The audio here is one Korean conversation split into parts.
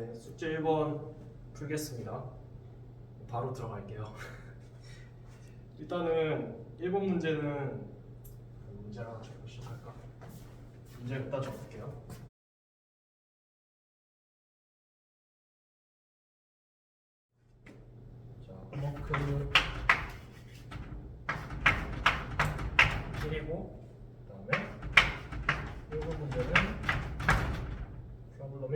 네, 숙제 1번 풀겠습니다. 바로 들어갈게요. 일단은 1번 문제는 문제랑 적고 시작할까? 문제부터 적을게요. 자, 홈워크 1이고 그다음에 1번 문제는 프로블럼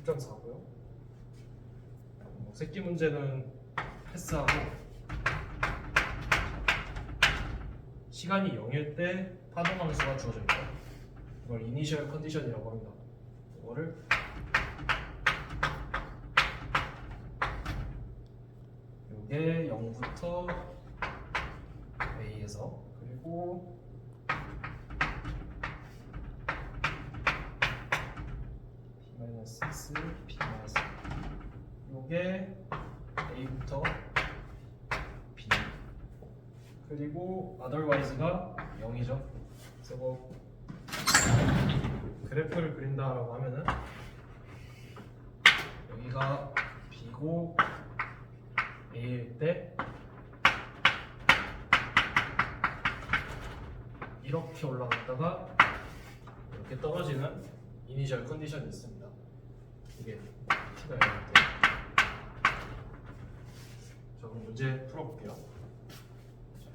1.4고요. 새끼 문제는 패스하고 시간이 0일 때 파동 함수가 주어져 있다. 이걸 이니셜 컨디션이라고 합니다. 이거를 이게 0부터 A에서 그리고 B-X, B-X 요게 A부터 B 그리고 otherwise가 0이죠. 그래서 뭐 그래프를 그린다라고 하면은 여기가 B고 A일 때 이렇게 올라갔다가 이렇게 떨어지는 이니셜 컨디션이 있습니다. 이게 T가 0일 때. 자, 그럼 문제 풀어볼게요.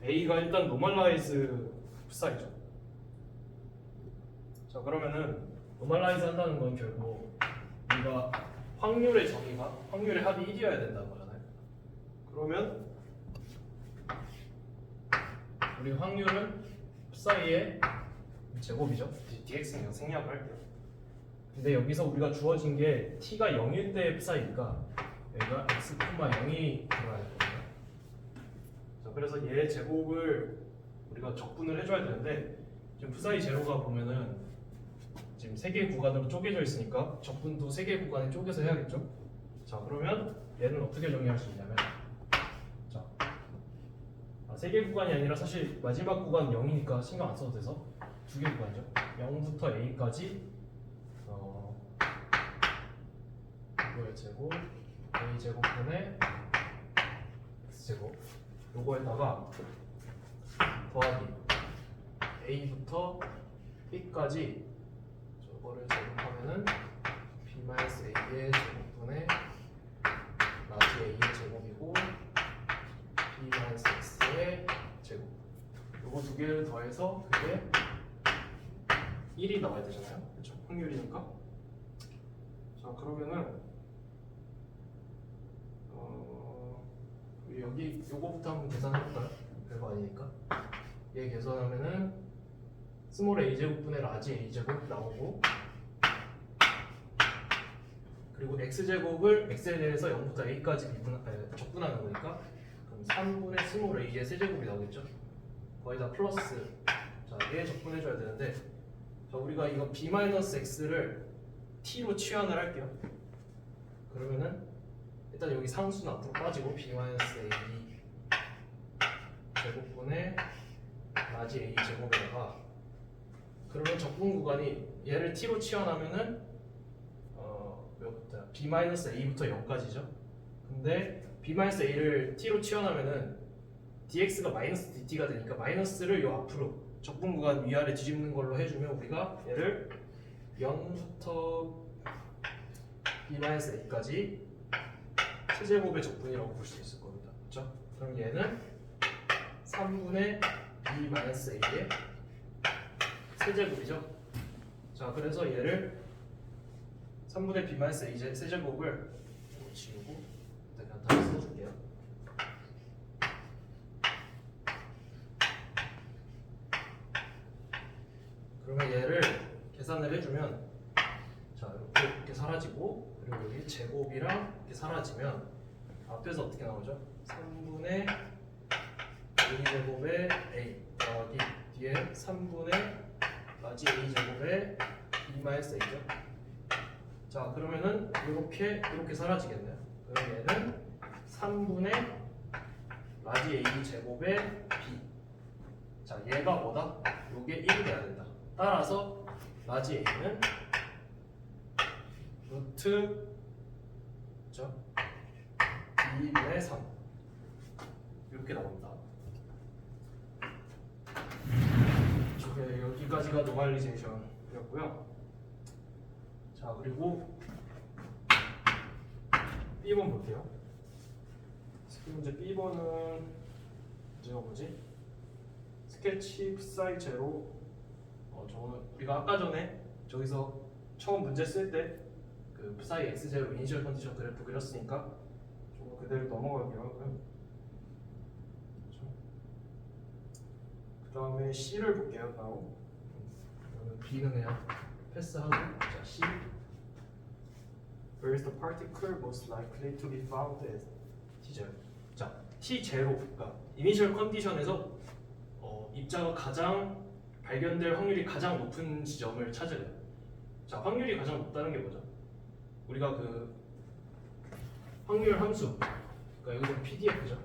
A가 일단 노멀라이즈 흡사이죠. 자, 그러면은 노멀라이즈 한다는 건 결국 우리가 확률의 정의가 확률의 합이 1이어야 된다는 거잖아요. 그러면 우리 확률은 흡사이의 제곱이죠. dx는 생략을 할게요. 근데 여기서 우리가 주어진 게 t가 0일 때 흡사이니까 여기가 x, 0이 들어가야 되거든요. 자, 그래서 얘 제곱을 우리가 적분을 해줘야 되는데 지금 흡사이 제로가 보면은 지금 3개의 구간으로 쪼개져 있으니까 적분도 3개의 구간에 쪼개서 해야겠죠. 자, 그러면 얘는 어떻게 정리할 수 있냐면 자, 3개의 구간이 아니라 사실 마지막 구간 0이니까 신경 안 써도 돼서 2개의 구간이죠. 0부터 A까지 이거의 제곱 A 제곱분의 X 제곱 요거에다가 더하기 A부터 B까지 저거를 제곱하면은 B-A의 제곱분의 라지 A의 제곱이고 B-X의 제곱 요거 두 개를 더해서 그게 1이 나와야 되잖아요. 그렇죠? 확률이니까. 자, 그러면은 여기 요거부터 한번 계산해볼까요? 별거 아니니까. 얘 계산하면은 스몰 a 제곱분의 라지 a 제곱 나오고 그리고 x 제곱을 x에 대해서 0부터 a까지 적분하는 거니까 그럼 3분의 스몰 a의 세제곱이 나오겠죠? 거기다 플러스 자, 얘 적분해줘야 되는데 자, 우리가 이거 b-x를 t로 치환을 할게요. 그러면은 일단 여기 상수는 앞으로 빠지고 b-a 제곱분의 라지 a 제곱에다가 그러면 적분 구간이 얘를 t로 치환하면은 b-a부터 0까지죠. 근데 b-a를 t로 치환하면은 dx가 마이너스 dt가 되니까 마이너스를 요 앞으로 적분 구간 위아래 뒤집는 걸로 해주면 우리가 얘를 0부터 b-a까지 세제곱의 적분이라고 볼 수 있을 겁니다. 그렇죠? 그럼 얘는 3분의 b-a의 세제곱이죠. 자, 그래서 얘를 3분의 b-a 세제곱을 지우고 일단 다시 써줄게요. 그러면 얘를 계산을 해주면 자, 이렇게 사라지고 그리고 여기 제곱이랑 이렇게 사라지면 앞에서 어떻게 나오죠? 3분의 a제곱의 a 더하기 뒤에 3분의 라지 a제곱의 b-a죠. 자, 그러면은 이렇게 사라지겠네요. 그럼 얘는 3분의 라지 a 제곱의 b. 자, 얘가 뭐다? 요게 1이 돼야 된다. 따라서 라지 a는 루트 그죠? 2분의 3 이렇게 나옵니다. 이쪽에 여기까지가 노멀리제이션이었고요. 자 그리고 B번 볼게요. 문제 B번은 문제가 뭐지? 스케치 psi 제로. 저는 우리가 아까 전에 저기서 처음 문제 쓸 때 그 psi x 제로 이니셜 컨디션 그래프 그렸으니까 저거 그대로 넘어갈게요. 하고요. 그 다음에 C를 볼게요. 바로 B는 그냥 패스하고 자 C. Where is the particle most likely to be found at T0? 자, T0, 그러니까 이니셜 컨디션에서 입자가 가장 발견될 확률이 가장 높은 지점을 찾으래요. 자, 확률이 가장 높다는 게 뭐죠? 우리가 그 확률 함수, 그러니까 여기서 PDF죠.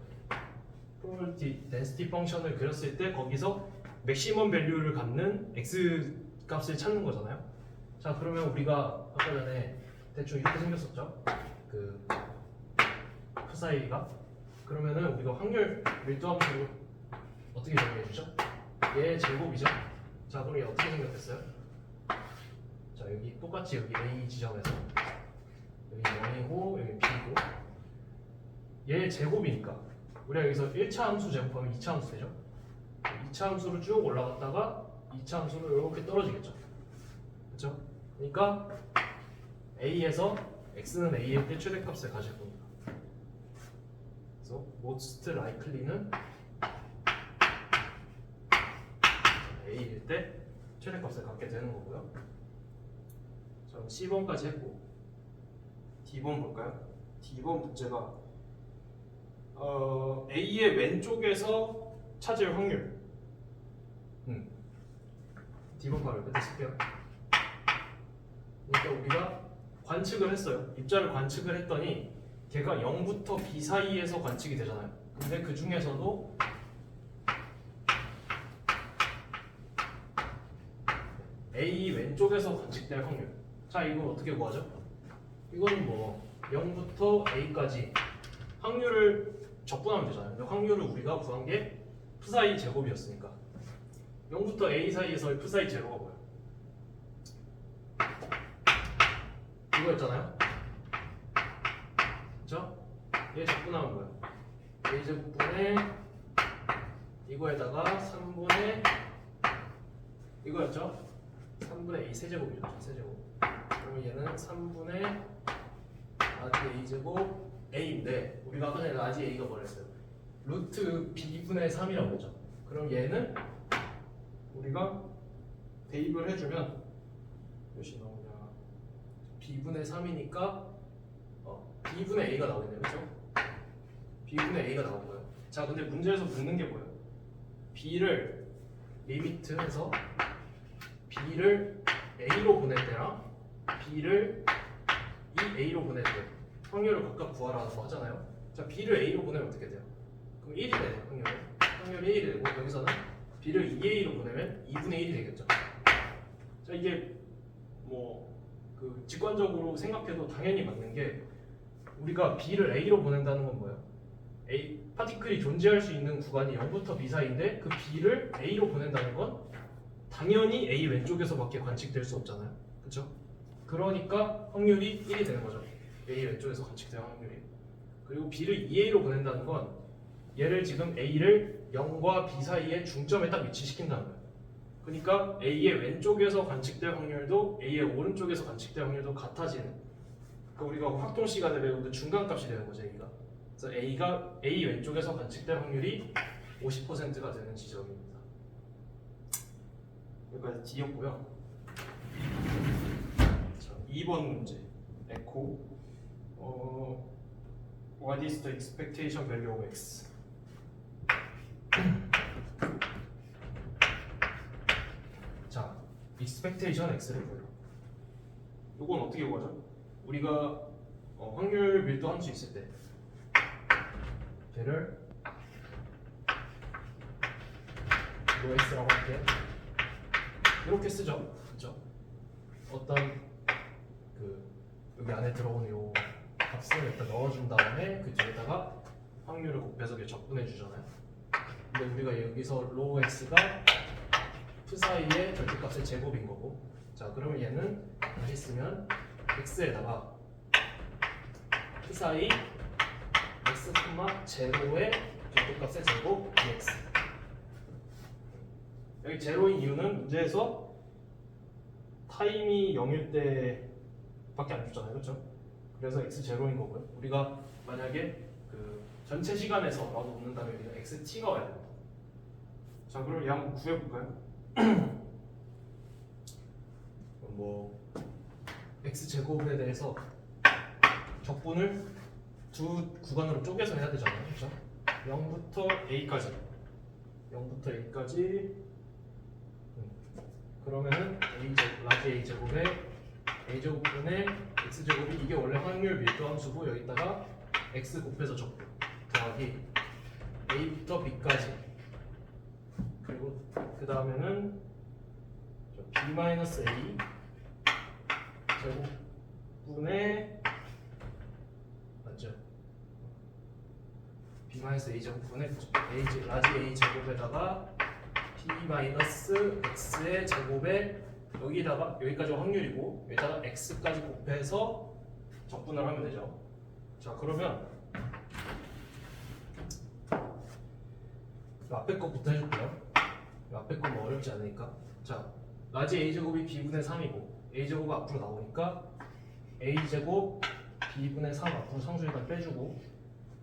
Probability Density 펑션을 그렸을 때 거기서 맥시멈 밸류를 갖는 x 값을 찾는 거잖아요. 자, 그러면 우리가 아까 전에 대충 이렇게 생겼었죠. 그 psi가 그러면은 우리가 확률 밀도 함수를 어떻게 정의해 주죠? 얘 제곱이죠. 자, 그럼 얘 어떻게 생겼겠어요? 자, 여기 똑같이 여기 A 지점에서 여기 0이고 여기 B고 얘 제곱이니까 우리가 여기서 1차 함수 제곱하면 2차 함수 되죠? 2차 함수로 쭉 올라갔다가 2차 함수로 이렇게 떨어지겠죠. 그렇죠? 그러니까 A에서 X는 A일 때 최대값을 가질 겁니다. 그래서 most likely는 A일 때 최대값을 갖게 되는 거고요. 자, C번까지 했고 D번 볼까요? D번 문제가 A의 왼쪽에서 찾을 확률. D번 바로 끝에 쓸게요. 그러니까 우리가 관측을 했어요. 입자를 관측을 했더니 걔가 0부터 B 사이에서 관측이 되잖아요. 근데 그 중에서도 A 왼쪽에서 관측될 확률. 자, 이거 어떻게 구하죠? 이거는 뭐 0부터 A까지 확률을 적분하면 되잖아요. 근데 확률을 우리가 구한 게 psi 제곱이었으니까 0부터 A 사이에서의 psi 제로가 뭐예요? 이거였잖아요. 그렇죠? 얘 적분하면 뭐예요? A 제곱분의 이거에다가 3분의 이거였죠? 3분의 A 세제곱이죠. 세제곱. 그러면 얘는 3분의 라지 A 제곱 A인데 우리가 아까 전에 라지 A가 뭐랬어요? 루트 B분의 3이라고 했죠. 그럼 얘는 우리가 대입을 해주면 몇이 나오냐? B분의 3이니까 B분의 A가 나오겠네요. 그렇죠? B분의 A가 나온 거예요. 자, 근데 문제에서 묻는 게 뭐예요? B를 리미트해서 B를 A로 보낼 때랑 B를 이 A로 보낼 때 확률을 각각 구하라고 하잖아요. 자, B를 A로 보내면 어떻게 돼요? 그럼 1이 되네요. 확률이 1이 되고 여기서는 B를 2A로 보내면 2분의 1이 되겠죠. 자, 이게 뭐 그 직관적으로 생각해도 당연히 맞는 게 우리가 B를 A로 보낸다는 건 뭐예요? 파티클이 존재할 수 있는 구간이 0부터 B 사이인데 그 B를 A로 보낸다는 건 당연히 A 왼쪽에서밖에 관측될 수 없잖아요. 그렇죠? 그러니까 확률이 1이 되는 거죠. A 왼쪽에서 관측될 확률이. 그리고 B를 2A로 보낸다는 건 얘를 지금 A를 0과 B 사이에 중점에 딱 위치시킨다는 거예요. 그러니까 A의 왼쪽에서 관측될 확률도 A의 오른쪽에서 관측될 확률도 같아지는. 그러니까 우리가 확동 시간에 배운 그 중간값이 되는 거죠, A가. 그래서 A가 A 왼쪽에서 관측될 확률이 50%가 되는 지점입니다. 여기까지 D였고요. 자, 2번 문제. 에코. What is the expectation value of x? 자, expectation x를 보여. 이건 어떻게 구하죠? 우리가 확률 밀도 함수 있을 때 걔를 로 x라고 할게요. 이렇게 쓰죠, 그렇죠? 어떤 그 여기 안에 들어오는 요 값을 일단 넣어준 다음에 그 뒤에다가 확률을 곱해서 이렇게 적분해 주잖아요. 근데 우리가 여기서 로우 x가 프 사이의 절대값의 제곱인 거고, 자 그러면 얘는 다시 쓰면 x에다가 프 사이 x, 제로의 절대값의 제곱 dx. 여기 제로인 이유는 문제에서 타임이 0일 때밖에 안 줬잖아요, 그렇죠? 그래서 x 제로인 거고요. 우리가 만약에 그 전체 시간에서라도 묻는다면 우리가 xt가 와야 됩니다. 자, 그럼 얘 한번 구해볼까요? 뭐 x 제곱에 대해서 적분을 두 구간으로 쪼개서 해야 되잖아요, 그렇죠? 0부터 a까지, 0부터 a까지. 그러면은 a 제곱, 라지 a 제곱에 a 제곱분의 x 제곱이 이게 원래 확률 밀도 함수고, 여기다가 x 곱해서 적분 더하기 a부터 b까지, 그리고 그 다음에는 b-a 제곱분의, 맞죠? b-a 제곱분의 라지 a 제곱에다가 b-x의 제곱에 여기다가 여기까지 확률이고 여기다가 x까지 곱해서 적분을 하면 되죠. 자, 그러면 앞에 것부터 해줄게요. 앞에 건 뭐 어렵지 않으니까. 자, 라지 a 제곱이 b분의 3이고 a 제곱 앞으로 나오니까 a 제곱 b분의 3 앞으로 상수 일단 빼주고,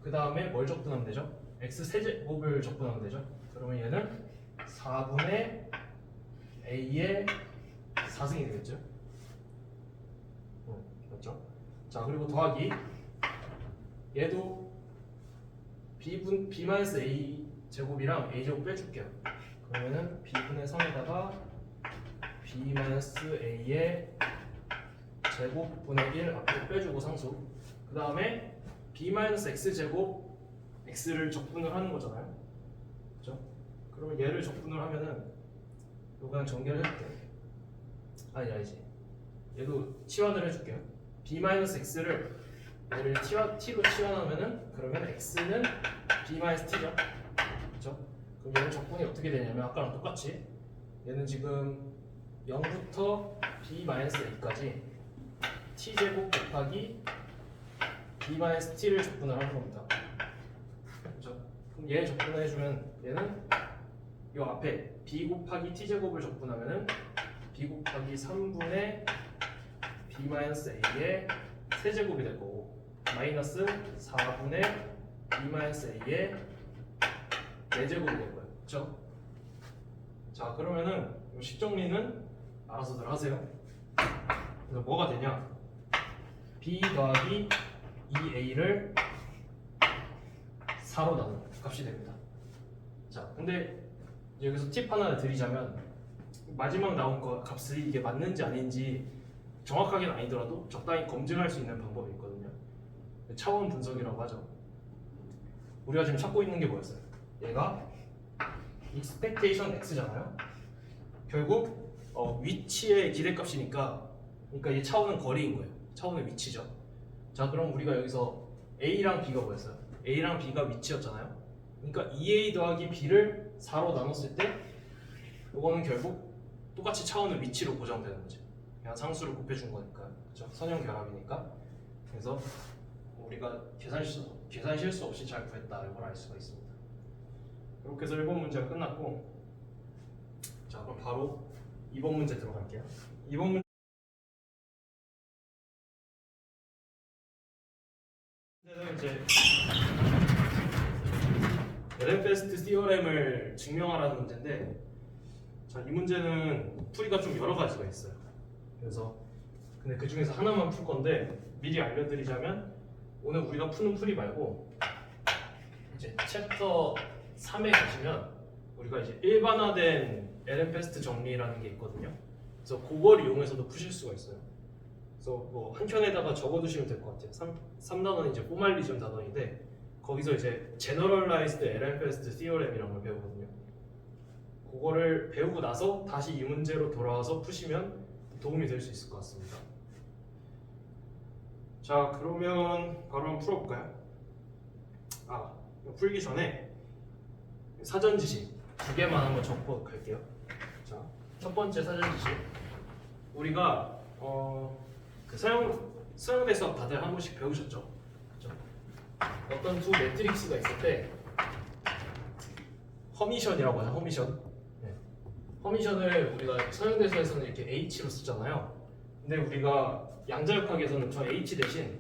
그 다음에 뭘 적분하면 되죠? x 세제곱을 적분하면 되죠. 그러면 얘는 4분의 a의 4승이 되겠죠? 맞죠? 자, 그리고 더하기 얘도 b-a 제곱이랑 a 제곱 빼줄게요. 그러면은 b분의 3에다가 b-a의 제곱분의 1 앞으로 빼주고 상수, 그 다음에 b-x 제곱 x를 적분을 하는 거잖아요, 그렇죠? 그러면 얘를 적분을 하면은 이거 그냥 전개를 해줄게. 아니지. 얘도 치환을 해줄게요. b-x를 얘를 t로 치환하면은 그러면 x는 b-t죠, 그렇죠? 그럼 얘는 적분이 어떻게 되냐면 아까랑 똑같이 얘는 지금 0부터 b-a까지 t제곱 곱하기 b-t를 적분을 하는 겁니다. 그렇죠? 그럼 얘 적분을 해주면 얘는 이 앞에 b 곱하기 t제곱을 적분하면은 b 곱하기 3분의 b-a의 세제곱이 될 거고, 마이너스 4분의 b-a의 4제곱이 될 거예요. 그렇죠? 자, 그러면은 이 식정리는 알아서들 하세요. 그래서 뭐가 되냐? b 더하기 2a를 4로 나눈 값이 됩니다. 자, 근데 여기서 팁 하나 드리자면 마지막 나온 거 값이 이게 맞는지 아닌지 정확하게는 아니더라도 적당히 검증할 수 있는 방법이 있거든요. 차원 분석이라고 하죠. 우리가 지금 찾고 있는 게 뭐였어요? 얘가 expectation x잖아요. 결국 위치의 기대값이니까, 그러니까 이 차원은 거리인 거예요. 차원의 위치죠. 자, 그럼 우리가 여기서 a랑 b가 뭐였어요? a랑 b가 위치였잖아요. 그러니까 2a 더하기 b를 4로 나눴을 때 이거는 결국 똑같이 차원의 위치로 고정되는 거지. 그냥 상수를 곱해준 거니까, 그렇죠? 선형 결합이니까. 그래서 우리가 계산 실수 없이 잘 구했다, 이걸 알 수가 있습니다. 이렇게 해서 1번 문제가 끝났고, 자, 그럼 바로 2번 문제 들어갈게요. 2번 문제는 이제 에렌페스트 시어렘을 증명하라는 문제인데, 자, 이 문제는 풀이가 좀 여러 가지가 있어요. 그래서 근데 그 중에서 하나만 풀 건데 미리 알려드리자면, 오늘 우리가 푸는 풀이 말고 이제 챕터 3에 가시면 우리가 이제 일반화된 에렌페스트 정리라는 게 있거든요. 그래서 그걸 이용해서도 푸실 수가 있어요. 그래서 뭐 한켠에다가 적어두시면 될 것 같아요. 3단원이 이제 포멀리즘 단원인데, 거기서 이제 제너럴라이즈드 에렌페스트 시어렘이라는 걸 배우거든요. 그거를 배우고 나서 다시 이 문제로 돌아와서 푸시면 도움이 될 수 있을 것 같습니다. 자, 그러면 바로 한번 풀어볼까요? 아, 풀기 전에 사전 지식 두 개만 한번 적고 갈게요. 자, 첫 번째 사전 지식. 우리가 그 서영대 수업 다들 한 번씩 배우셨죠? 그렇죠? 어떤 두 매트릭스가 있을 때 허미션이라고 하죠. 허미션. 네. 허미션을 우리가 서영대수에서는 이렇게 H로 쓰잖아요. 근데 우리가 양자역학에서는 저 H 대신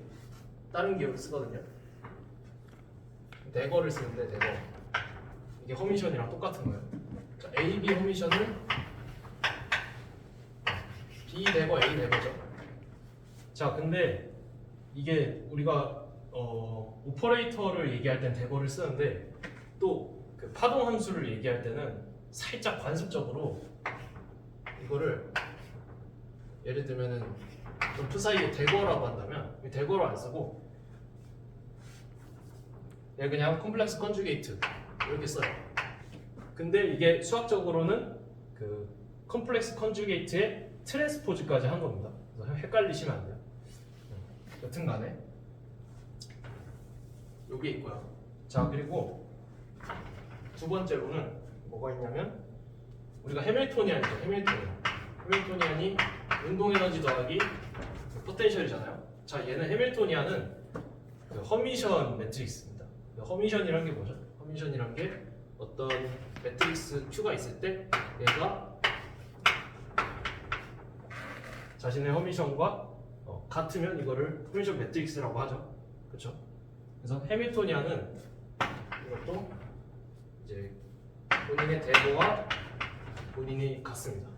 다른 기호를 쓰거든요. 대거를 쓰는데 대거. 이게 허미션이랑 똑같은 거예요. 자, AB 허미션은 B 대거 A 대거죠. 자, 근데 이게 우리가 오퍼레이터를 얘기할 땐 대거를 쓰는데 또 그 파동 함수를 얘기할 때는 살짝 관습적으로 이거를 예를 들면은 좀 사이에 대거라고 한다면 대거로 안 쓰고 그냥 컴플렉스 컨주게이트 이렇게 써요. 근데 이게 수학적으로는 그 컴플렉스 컨주게이트의 트랜스포즈까지 한 겁니다. 그래서 헷갈리시면 안 돼요. 여튼간에 여기 있고요. 자, 그리고 두 번째로는 뭐가 있냐면 우리가 해밀토니안이죠. 해밀토니안이 운동 에너지 더하기 포텐셜이잖아요. 자, 얘는 해밀토니안은 그 허미션 매트릭스입니다. 허미션이란 게 뭐죠? 허미션이란 게 어떤 매트릭스 Q가 있을 때 얘가 자신의 허미션과 같으면 이거를 허미션 매트릭스라고 하죠. 그렇죠? 그래서 해밀토니안은 이것도 이제 본인의 대거와 본인이 같습니다.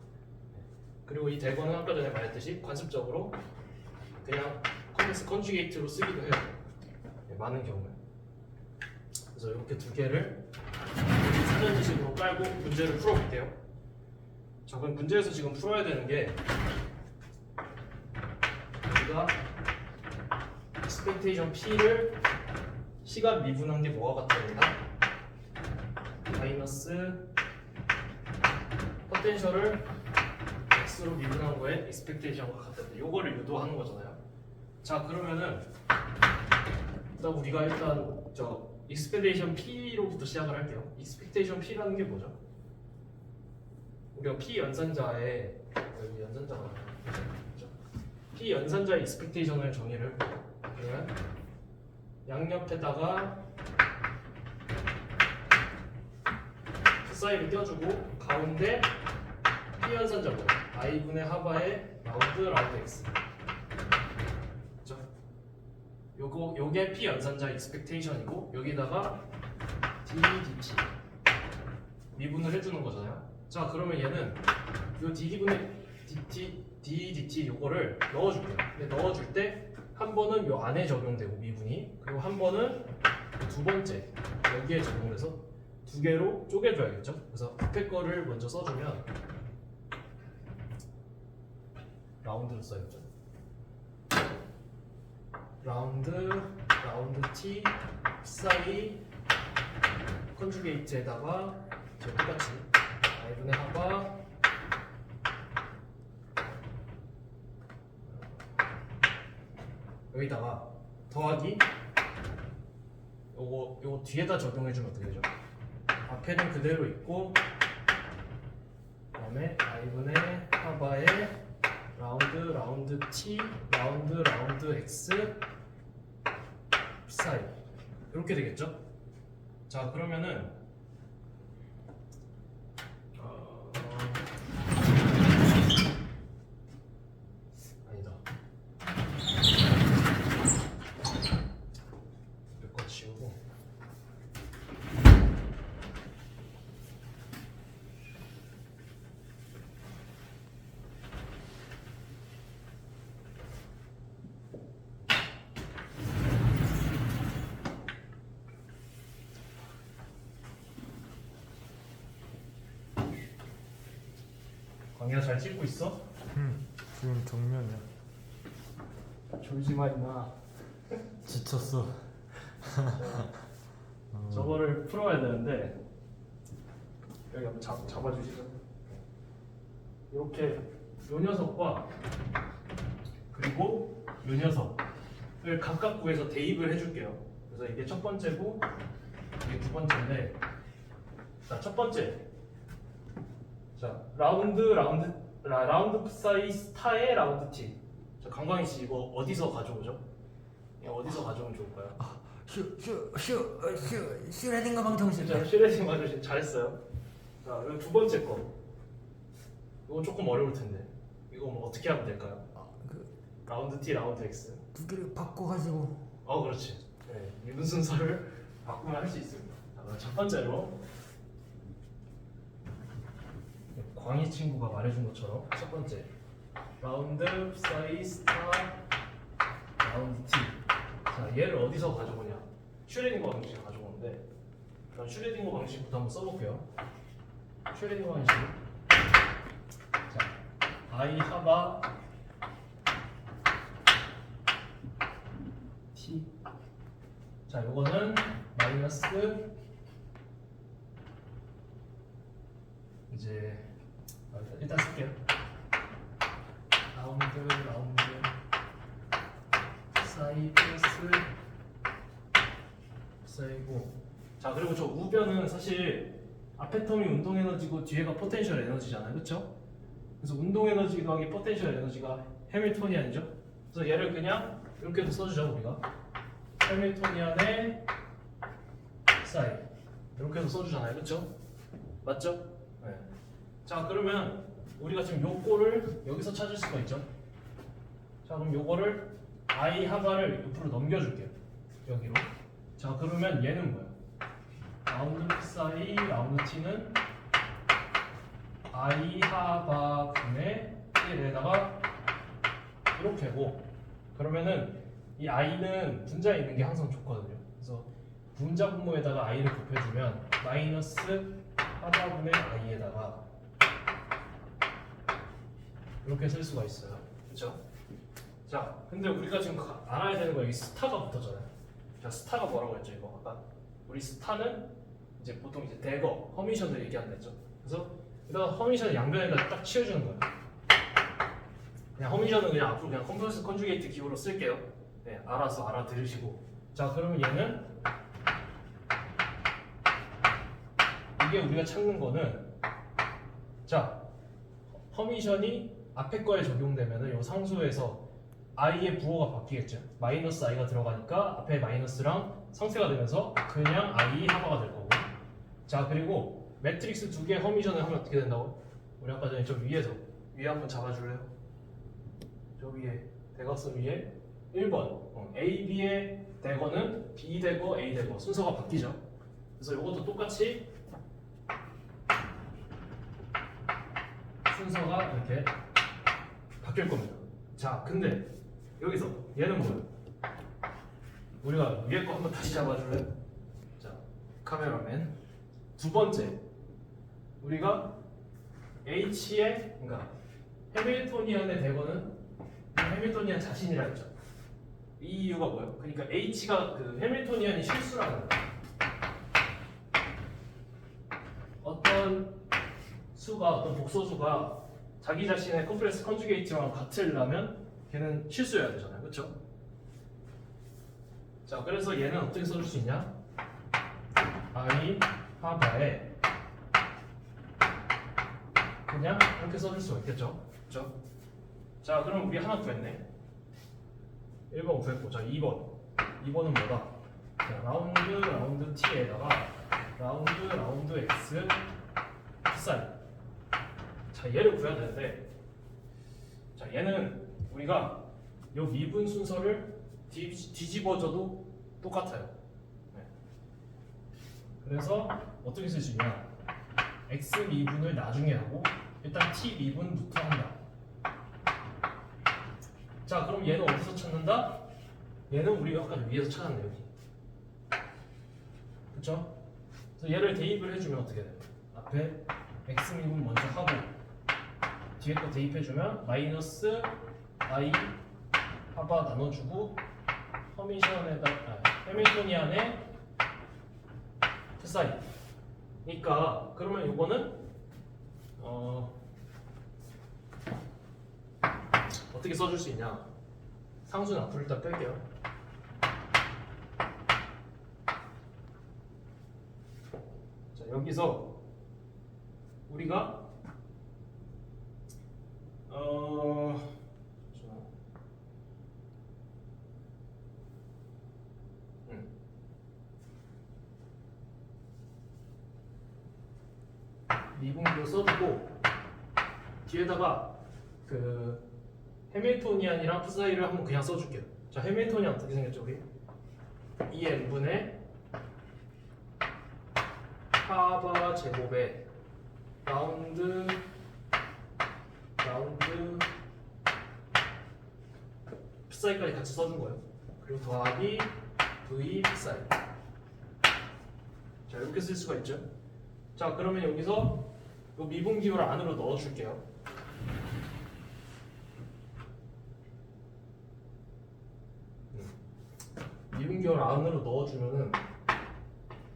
그리고 이 대거는 아까 전에 말했듯이 관습적으로 그냥 컴플렉스 컨주게이트로 쓰기도 해요. 네, 많은 경우에. 그래서 이렇게 두 개를 사전 지식으로 깔고 문제를 풀어볼게요. 자, 그럼 문제에서 지금 풀어야 되는 게 우리가 expectation P를 시간 미분한 게 뭐가 같다입니다. 마이너스 포텐셜을 x로 미분한 거에 expectation과 같다. 요거를 유도하는 거잖아요. 자, 그러면은 일단 저 expectation P로부터 시작을 할게요. expectation P라는 게 뭐죠? 우리가 P 연산자의 여기 연산자가 있죠? P 연산자의 expectation을 정의를 해볼게요. 그러면 양옆에다가 사이를 띄워주고 가운데 P 연산자고 i분의 하바의 라운드 x. 그렇죠? 요게 P 연산자 expectation이고 여기다가 d dt 미분을 해주는 거잖아요. 자, 그러면 얘는 요 d분의 dt 요거를 넣어줄게요. 근데 넣어줄 때 한 번은 요 안에 적용되고 미분이, 그리고 한 번은 두 번째 여기에 적용돼서 두 개로 쪼개줘야겠죠. 그래서 앞에 거를 먼저 써주면 라운드로 써야겠죠. 라운드 t 사이 컨주게이트에다가 지금 똑같이 i분의 하바 여기다가 더하기 요거 뒤에다 적용해주면 어떻게 되죠? 앞에는 그대로 있고 그다음에 i분의 하바의 라운드 t 라운드 x 사이 이렇게 되겠죠? 자, 그러면은 아니다. 이거 지우고 광희야, 잘 찍고 있어? 지금 정면이야. 졸지 마 임마. 지쳤어. 저거를 풀어야 되는데 여기 한번 잡아주시죠. 이렇게 요 녀석과 그리고 요 녀석 를 각각 구해서 대입을 해줄게요. 그래서 이게 첫 번째고 이게 두 번째인데, 자, 첫 번째, 자 라운드 사이 스타의 라운드 T. 자, 강광희 씨 이거 어디서 가져오죠? 이거 어디서 가져오면 좋을까요? 슈레딩거 방정식. 진짜 슈레딩 맞으신 잘했어요. 자, 그리고 두 번째 거. 이거 조금 어려울 텐데. 이거 뭐 어떻게 하면 될까요? 라운드 T, 라운드 X. 두 개를 바꿔가지고. 그렇지. 네, 미분 순서를 바꾸면 할 수 있습니다. 자, 그럼 첫 번째로 광희 친구가 말해준 것처럼 첫 번째 라운드 사이 스타 라운드 T. 자, 얘를 어디서 가져오냐? 슈레딩거 방식 가져오는데, 그럼 슈레딩거 방식부터 한번 써볼게요. 슈레딩거 방식. 자, I 하바 T. 자, 요거는 마이너스 이제 일단 쓸게요. 라운드 사이 플러스 사이고. 자, 그리고 저 우변은 사실 앞에 텀이 운동 에너지고 뒤에가 포텐셜 에너지잖아요, 그렇죠? 그래서 운동 에너지 더하기 포텐셜 에너지가 해밀토니안이죠. 그래서 얘를 그냥 이렇게도 써주죠, 우리가. 해밀토니안의 사이 이렇게도 써주잖아요, 그렇죠? 맞죠? 네. 자, 그러면 우리가 지금 요거를 여기서 찾을 수가 있죠. 자, 그럼 요거를 I 하바를 옆으로 넘겨줄게요, 여기로. 자, 그러면 얘는 뭐야? 라운드 사이 라운드 T는 I 하바 분의 1에다가 이렇게고, 그러면은 이 i는 분자에 있는 게 항상 좋거든요. 그래서 분자 분모에다가 i를 곱해주면 마이너스 하바분의 i에다가 이렇게 쓸 수가 있어요. 그렇죠? 자, 근데 우리가 지금 알아야 되는 거, 여기 스타가 붙었잖아요. 자, 스타가 뭐라고 했죠, 이거 아까? 우리 스타는 이제 보통 이제 대거 허미션을 얘기한다 했죠. 그래서 여기다가 허미션을 양변에다 딱 치워주는 거예요. 그냥 허미션은 그냥 앞으로 그냥 컴플렉스 컨주게이트 기호로 쓸게요. 네, 알아서 알아들으시고. 자, 그러면 얘는 이게 우리가 찾는 거는, 자, 허미션이 앞에 거에 적용되면은 이 상수에서 i의 부호가 바뀌겠죠. 마이너스 i가 들어가니까 앞에 마이너스랑 상쇄가 되면서 그냥 i 하바가 될 거고. 자, 그리고 매트릭스 두 개 허미션을 하면 어떻게 된다고? 우리 아까 전에 저 위에 한번 잡아줄래요? 저 위에 대각선 위에 1번 A, B의 대거는 B 대거, A 대거 순서가 바뀌죠. 그래서 이것도 똑같이 순서가 이렇게 바뀔 겁니다. 자, 근데 여기서 얘는 뭐예요? 우리가 위에 거 한번 다시 잡아줄래요? 자, 카메라맨. 두 번째, 우리가 H의, 그러니까 해밀토니안의 대거는 해밀토니안 자신이라 했죠. 이 이유가 뭐예요? 그러니까 H가 그 해밀토니안이 실수라는 거예요. 어떤 수가, 어떤 복소수가 자기 자신의 컴플렉스 컨주게이트랑 같으려면 걔는 실수여야 되잖아요, 그렇죠? 자, 그래서 얘는 어떻게 써줄 수 있냐? I 하바에 그냥 이렇게 써줄 수가 있겠죠, 그렇죠? 자, 그럼 우리 하나 구했네. 1번 구했고, 자, 2번은 뭐다? 자, 라운드 T에다가 라운드 X 사이. 자, 얘를 구해야 되는데, 자, 얘는 우리가 이 미분 순서를 뒤집어져도 똑같아요. 네. 그래서 어떻게 쓸 수 있냐? X 미분을 나중에 하고 일단 T 미분부터 한다. 자, 그럼 얘는 어디서 찾는다? 얘는 우리가 아까 위에서 찾았네, 여기. 그쵸? 그래서 얘를 대입을 해주면 어떻게 돼요? 앞에 X 미분 먼저 하고 뒤에 거 대입해주면 마이너스 I 하바 나눠주고 해밀토니안의 사이. 그러니까 그러면 이거는 어떻게 써줄 수 있냐? 상수는 앞으로 일단 뺄게요. 여기서 우리가 잠시만요. 미분기로 써두고 뒤에다가 그 해밀토니안이랑 푸사이를 한번 그냥 써줄게요. 자, 해밀토니안 어떻게 생겼죠 우리? 2n분의 하바 제곱에 라운드 푸사이까지 같이 써준 거예요. 그리고 더하기 v 푸사이. 자, 이렇게 쓸 수가 있죠. 자, 그러면 여기서 이 미분기호를 안으로 넣어줄게요. 미분기호를 안으로 넣어주면은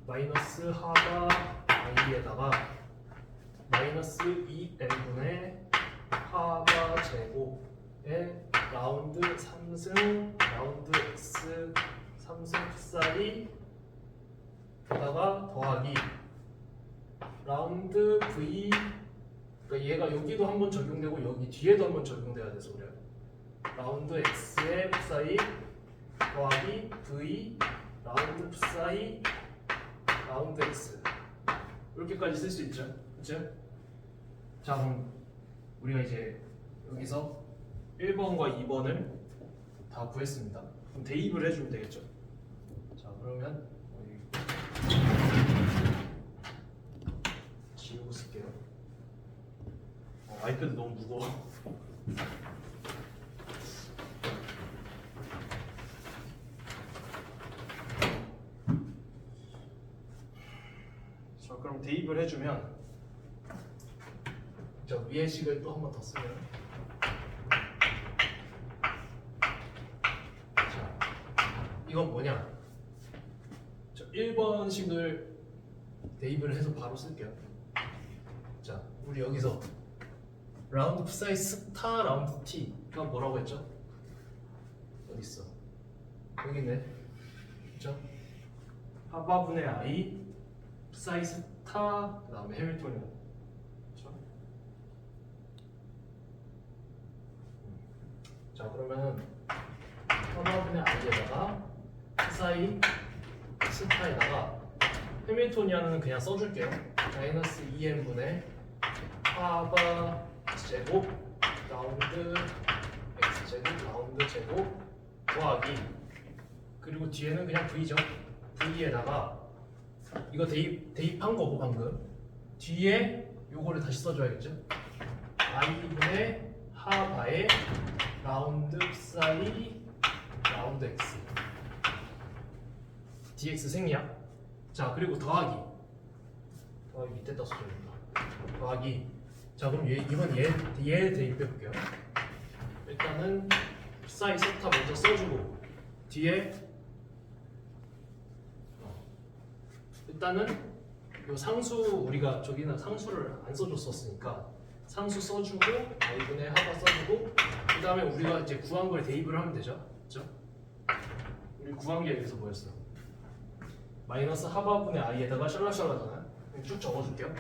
마이너스 하바 i에다가 마이너스 2n분의 하바 제곱에 라운드 3승 라운드 x 3승 풋살이 에다가 더하기 라운드 v, 그러니까 얘가 여기도 한번 적용되고 여기 뒤에도 한번 적용돼야 돼서 그래요. 라운드 x의 풋사이 더하기 v 라운드 풋사이 라운드 x 이렇게까지 쓸 수 있죠, 그렇죠? 자, 그럼 우리가 이제 여기서 1번과 2번을 다 구했습니다. 그럼 대입을 해주면 되겠죠. 자, 그러면 지우고 쓸게요. 아이패드 너무 무거워. 자, 그럼 대입을 해주면 자, 위의 식을 또 한 번 더 쓰면 자, 이건 뭐냐? 자, 1번식을 대입을 해서 바로 쓸게요. 자, 우리 여기서 라운드 푸사이 스타 라운드 t가 뭐라고 했죠? 어디 있어? 여기 있네. 그렇죠? 하바분의 i 푸사이 스타 그다음에 해밀토니안. 그렇죠? 자, 그러면은 하바분의 i에다가 푸사이 스타에다가 해밀토니안은 그냥 써줄게요. 마이너스 2n분의 하바 제곱 라운드 x 제곱 라운드 제곱 더하기 그리고 뒤에는 그냥 v죠. v에다가 이거 대입한 거고 방금 뒤에 요거를 다시 써줘야겠죠. i분의 하바의 라운드 사이 라운드 x dx 생략. 자, 그리고 더하기 밑에다 써줍니다. 더하기. 자, 그럼 이번 얘 대입해 볼게요. 일단은 사이 세타 먼저 써주고 뒤에 일단은 요 상수 우리가 저기는 상수를 안 써줬었으니까 상수 써주고 i분의 하바 써주고 그 다음에 우리가 이제 구한 걸 대입을 하면 되죠, 그렇죠? 우리 구한 게 여기서 뭐였어? 마이너스 하바분의 i에다가 샬라샬라잖아요. 쭉 적어줄게요.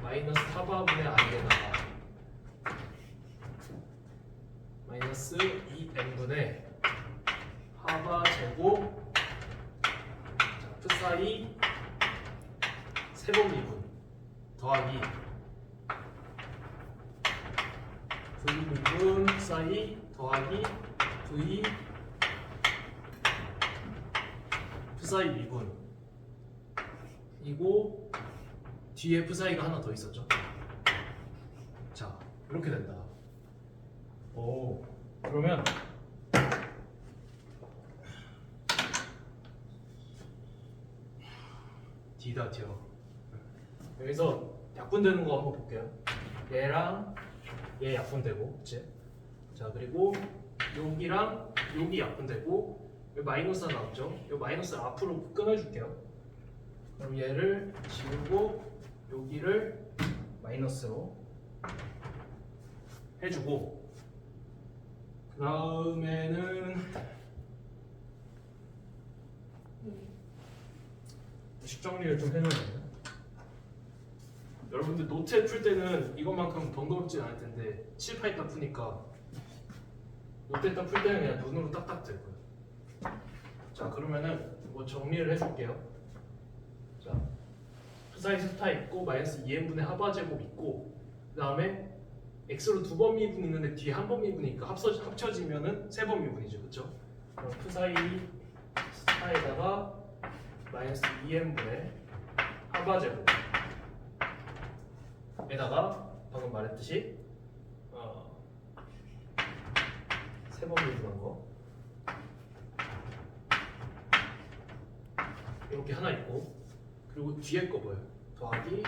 마이너스 하바분의 i에다가 마이너스 2n분의 하바 제곱 풋사이 세번 미분 더하기 v 미분 풋사이 더하기 v 풋사이 미분 이고 뒤에 풋사이가 하나 더 있었죠. 자, 이렇게 된다. 오, 그러면 D다 D요. 여기서 약분되는 거 한번 볼게요. 얘랑 얘 약분되고, 그치? 자, 그리고 여기랑 여기 약분되고 여기 마이너스가 나오죠? 이 마이너스 앞으로 끊어줄게요. 그럼 얘를 지우고 여기를 마이너스로 해주고 그 다음에는 식 정리를 좀 해놓으면 여러분들 노트에 풀 때는 이것만큼 번거롭진 않을 텐데 칠판에다 푸니까 노트에다 풀 때는 그냥 눈으로 딱딱 될 거예요. 자 그러면은 뭐 정리를 해줄게요. 자 psi 스타 있고 마이너스 2n분의 하바 제곱 있고 그 다음에 x로 두 번 미분 있는데 뒤에 한 번 미분이니까 합쳐지면은 세 번 미분이죠, 그렇죠? 그럼 psi 스타에다가 마이너스 2n분의 하바 제곱 에다가 방금 말했듯이 세 번 미분한 거 이렇게 하나 있고 그리고 뒤에 거 뭐예요? 더하기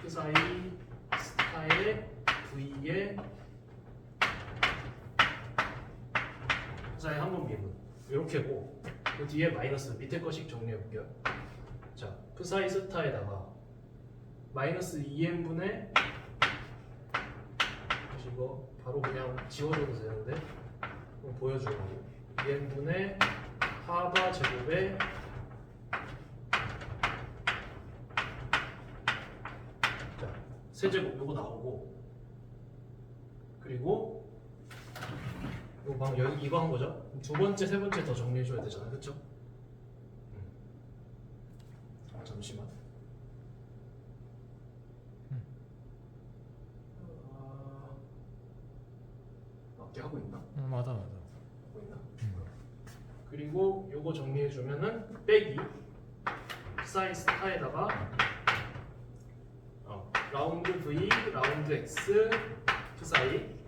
psi 스타의 v의 psi 한 번 미분 이렇게고 그 뒤에 마이너스 밑에 거씩 정리해 볼게요. 자 psi 스타에다가 마이너스 2n분의 이거 바로 그냥 지워줘도 되는데 보여주려고 2n분의 하바 제곱의 자 세제곱 요거 나오고 그리고 요거 방금 여기 이거 한 거죠? 두 번째 세 번째 더 정리해줘야 되잖아요, 그렇죠? 잠시만. 맞게 하고 있나? 맞아. 하고 있나? 그리고 요거 정리해주면은 빼기 psi 스타에다가 라운드 v, 라운드 x, psi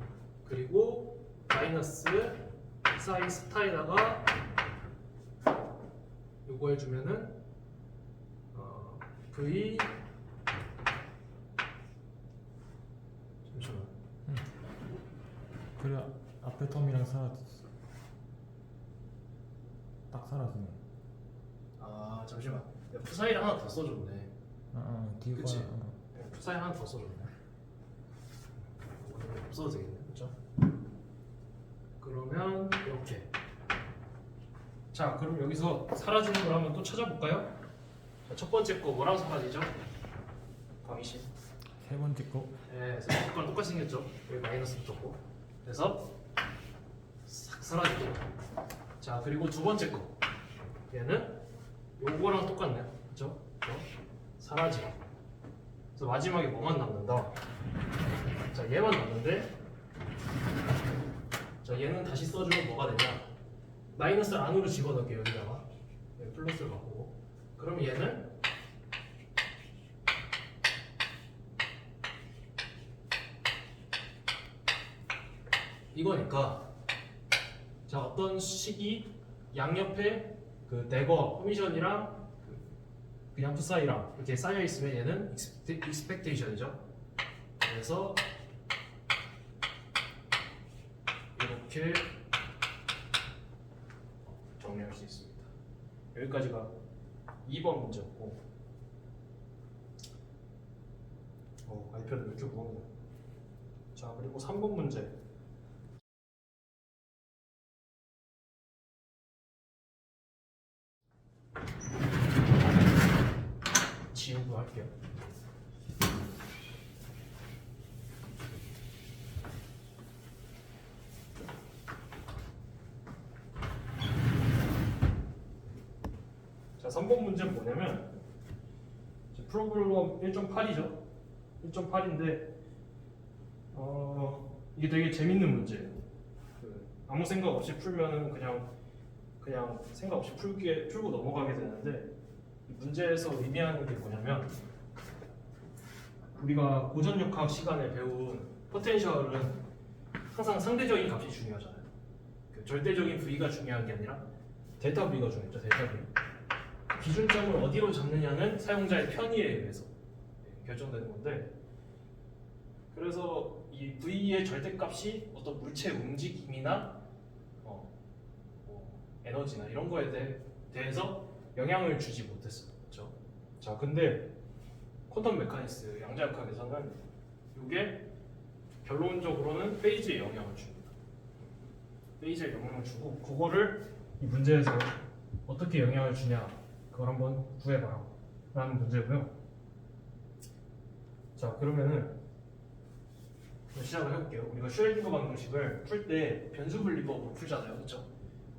그리고 마이너스 psi 스타에다가 요거 해주면은 v 잠시만. 그래 앞에 텀이랑 사라졌어. 딱 사라지네. 아 잠시만. 야, psi를 하나 더 써줬네. 뒤가. 그치? psi 하나 더 써줬네. 없어도 되겠네, 그렇죠? 그러면 이렇게. 자, 그럼 여기서 사라지는 걸 한번 또 찾아볼까요? 자, 첫 번째 거 뭐랑 사라지죠? 광희 씨. 세 번째 거. 네, 세 번째 거랑 똑같이 생겼죠? 여기 마이너스 붙었고. 그래서 싹 사라지고. 자, 그리고 두 번째 거. 얘는 요거랑 똑같네요, 그렇죠? 사라지고. 그래서 마지막에 뭐만 남는다? 자, 얘만 남는데, 자, 얘는 다시 써주면 뭐가 되냐? 마이너스를 안으로 집어넣을게요, 여기다가. 여기 플러스를 바꾸고. 그럼 얘는 이거니까, 자, 어떤 식이 양옆에 그 대거 포미션이랑 그냥 psi랑 이렇게 쌓여 있으면 얘는 expectation이죠. 그래서 이렇게 정리할 수 있습니다. 여기까지가 2번 문제였고, 아이패드 왜 이렇게 무겁냐. 자, 그리고 3번 문제. 지우고 할게요. 자, 3번 문제는 뭐냐면 프로그램 1.8이죠. 1.8인데 이게 되게 재밌는 문제예요. 아무 생각 없이 풀면은 그냥 생각 없이 풀고 넘어가게 되는데, 이 문제에서 의미하는 게 뭐냐면, 우리가 고전역학 시간에 배운 포텐셜은 항상 상대적인 값이 중요하잖아요. 그 절대적인 V가 중요한 게 아니라 델타 V가 중요하죠. 델타 V. 기준점을 어디로 잡느냐는 사용자의 편의에 의해서 결정되는 건데, 그래서 이 V의 절대값이 어떤 물체의 움직임이나 에너지나 이런 거에 대해서 영향을 주지 못했어요. 그렇죠? 자, 근데 퀀텀 메카니스 양자역학에서는 이게 결론적으로는 페이지에 영향을 줍니다. 페이지에 영향을 주고, 그거를 이 문제에서 어떻게 영향을 주냐, 그걸 한번 구해봐라 라는 문제고요. 자 그러면은 시작을 해볼게요. 우리가 슈레딩거 방정식을 풀 때 변수 분리법으로 풀잖아요, 그렇죠?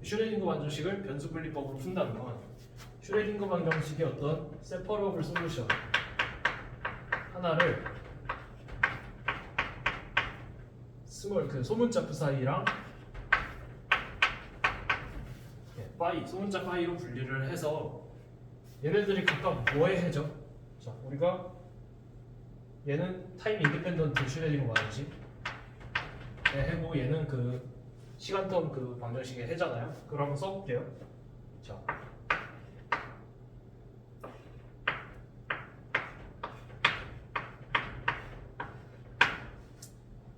슈레딩거 방정식을 변수 분리법으로 푼다는 건 슈레딩거 방정식의 어떤 세퍼러블 솔루션 하나를 스몰 그 소문자 psi랑 파이 소문자 파이로 분리를 해서 얘네들이 각각 뭐에 해죠? 자 우리가 얘는 타임 인디펜던트 슈레딩거 방정식 해고 얘는 그 시간텀 그 방정식의 해잖아요. 그걸 한번 써볼게요. 자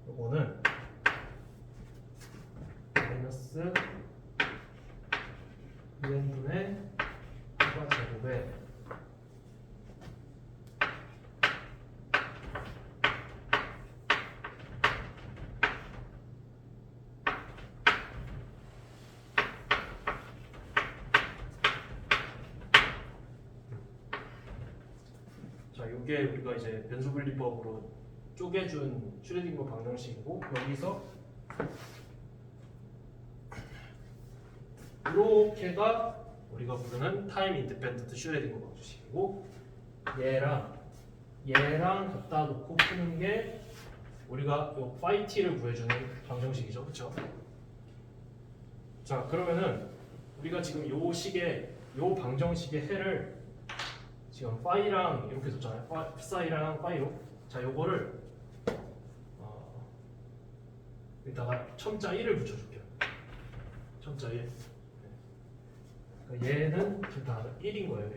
요거는 마이너스 2n분의 가 제곱에 자, 이게 우리가 이제 변수 분리법으로 쪼개준 슈레딩거 방정식이고 여기서 이렇게가 우리가 부르는 타임 인디펜던트 슈레딩거 방정식이고 얘랑 갖다 놓고 푸는 게 우리가 요 파이 t를 구해주는 방정식이죠, 그렇죠? 자, 그러면은 우리가 지금 요 방정식의 해를 지금 파이랑 이렇게 줬잖아요. psi랑 파이로. 자, 요거를 여기다가 첨자 1을 붙여줄게요. 첨자 1. 그러니까 얘는 지금 다 1인 거예요.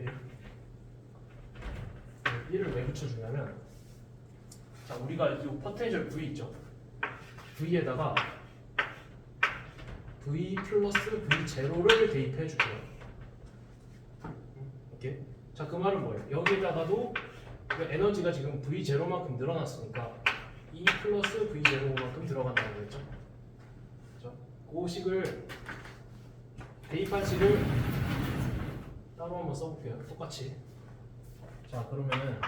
1을 왜 붙여주냐면, 자, 우리가 이 포텐셜 V 있죠. V에다가 V 플러스 V 제로를 대입해 줄게요. 이렇게. 자, 그 말은 뭐예요? 여기에다가도 에너지가 지금 V 제로만큼 늘어났으니까 E 플러스 V 제로만큼 들어간다고 그랬죠. 그렇죠? 그 식을 대입한 식을 따로 한번 써볼게요. 똑같이. 자, 그러면은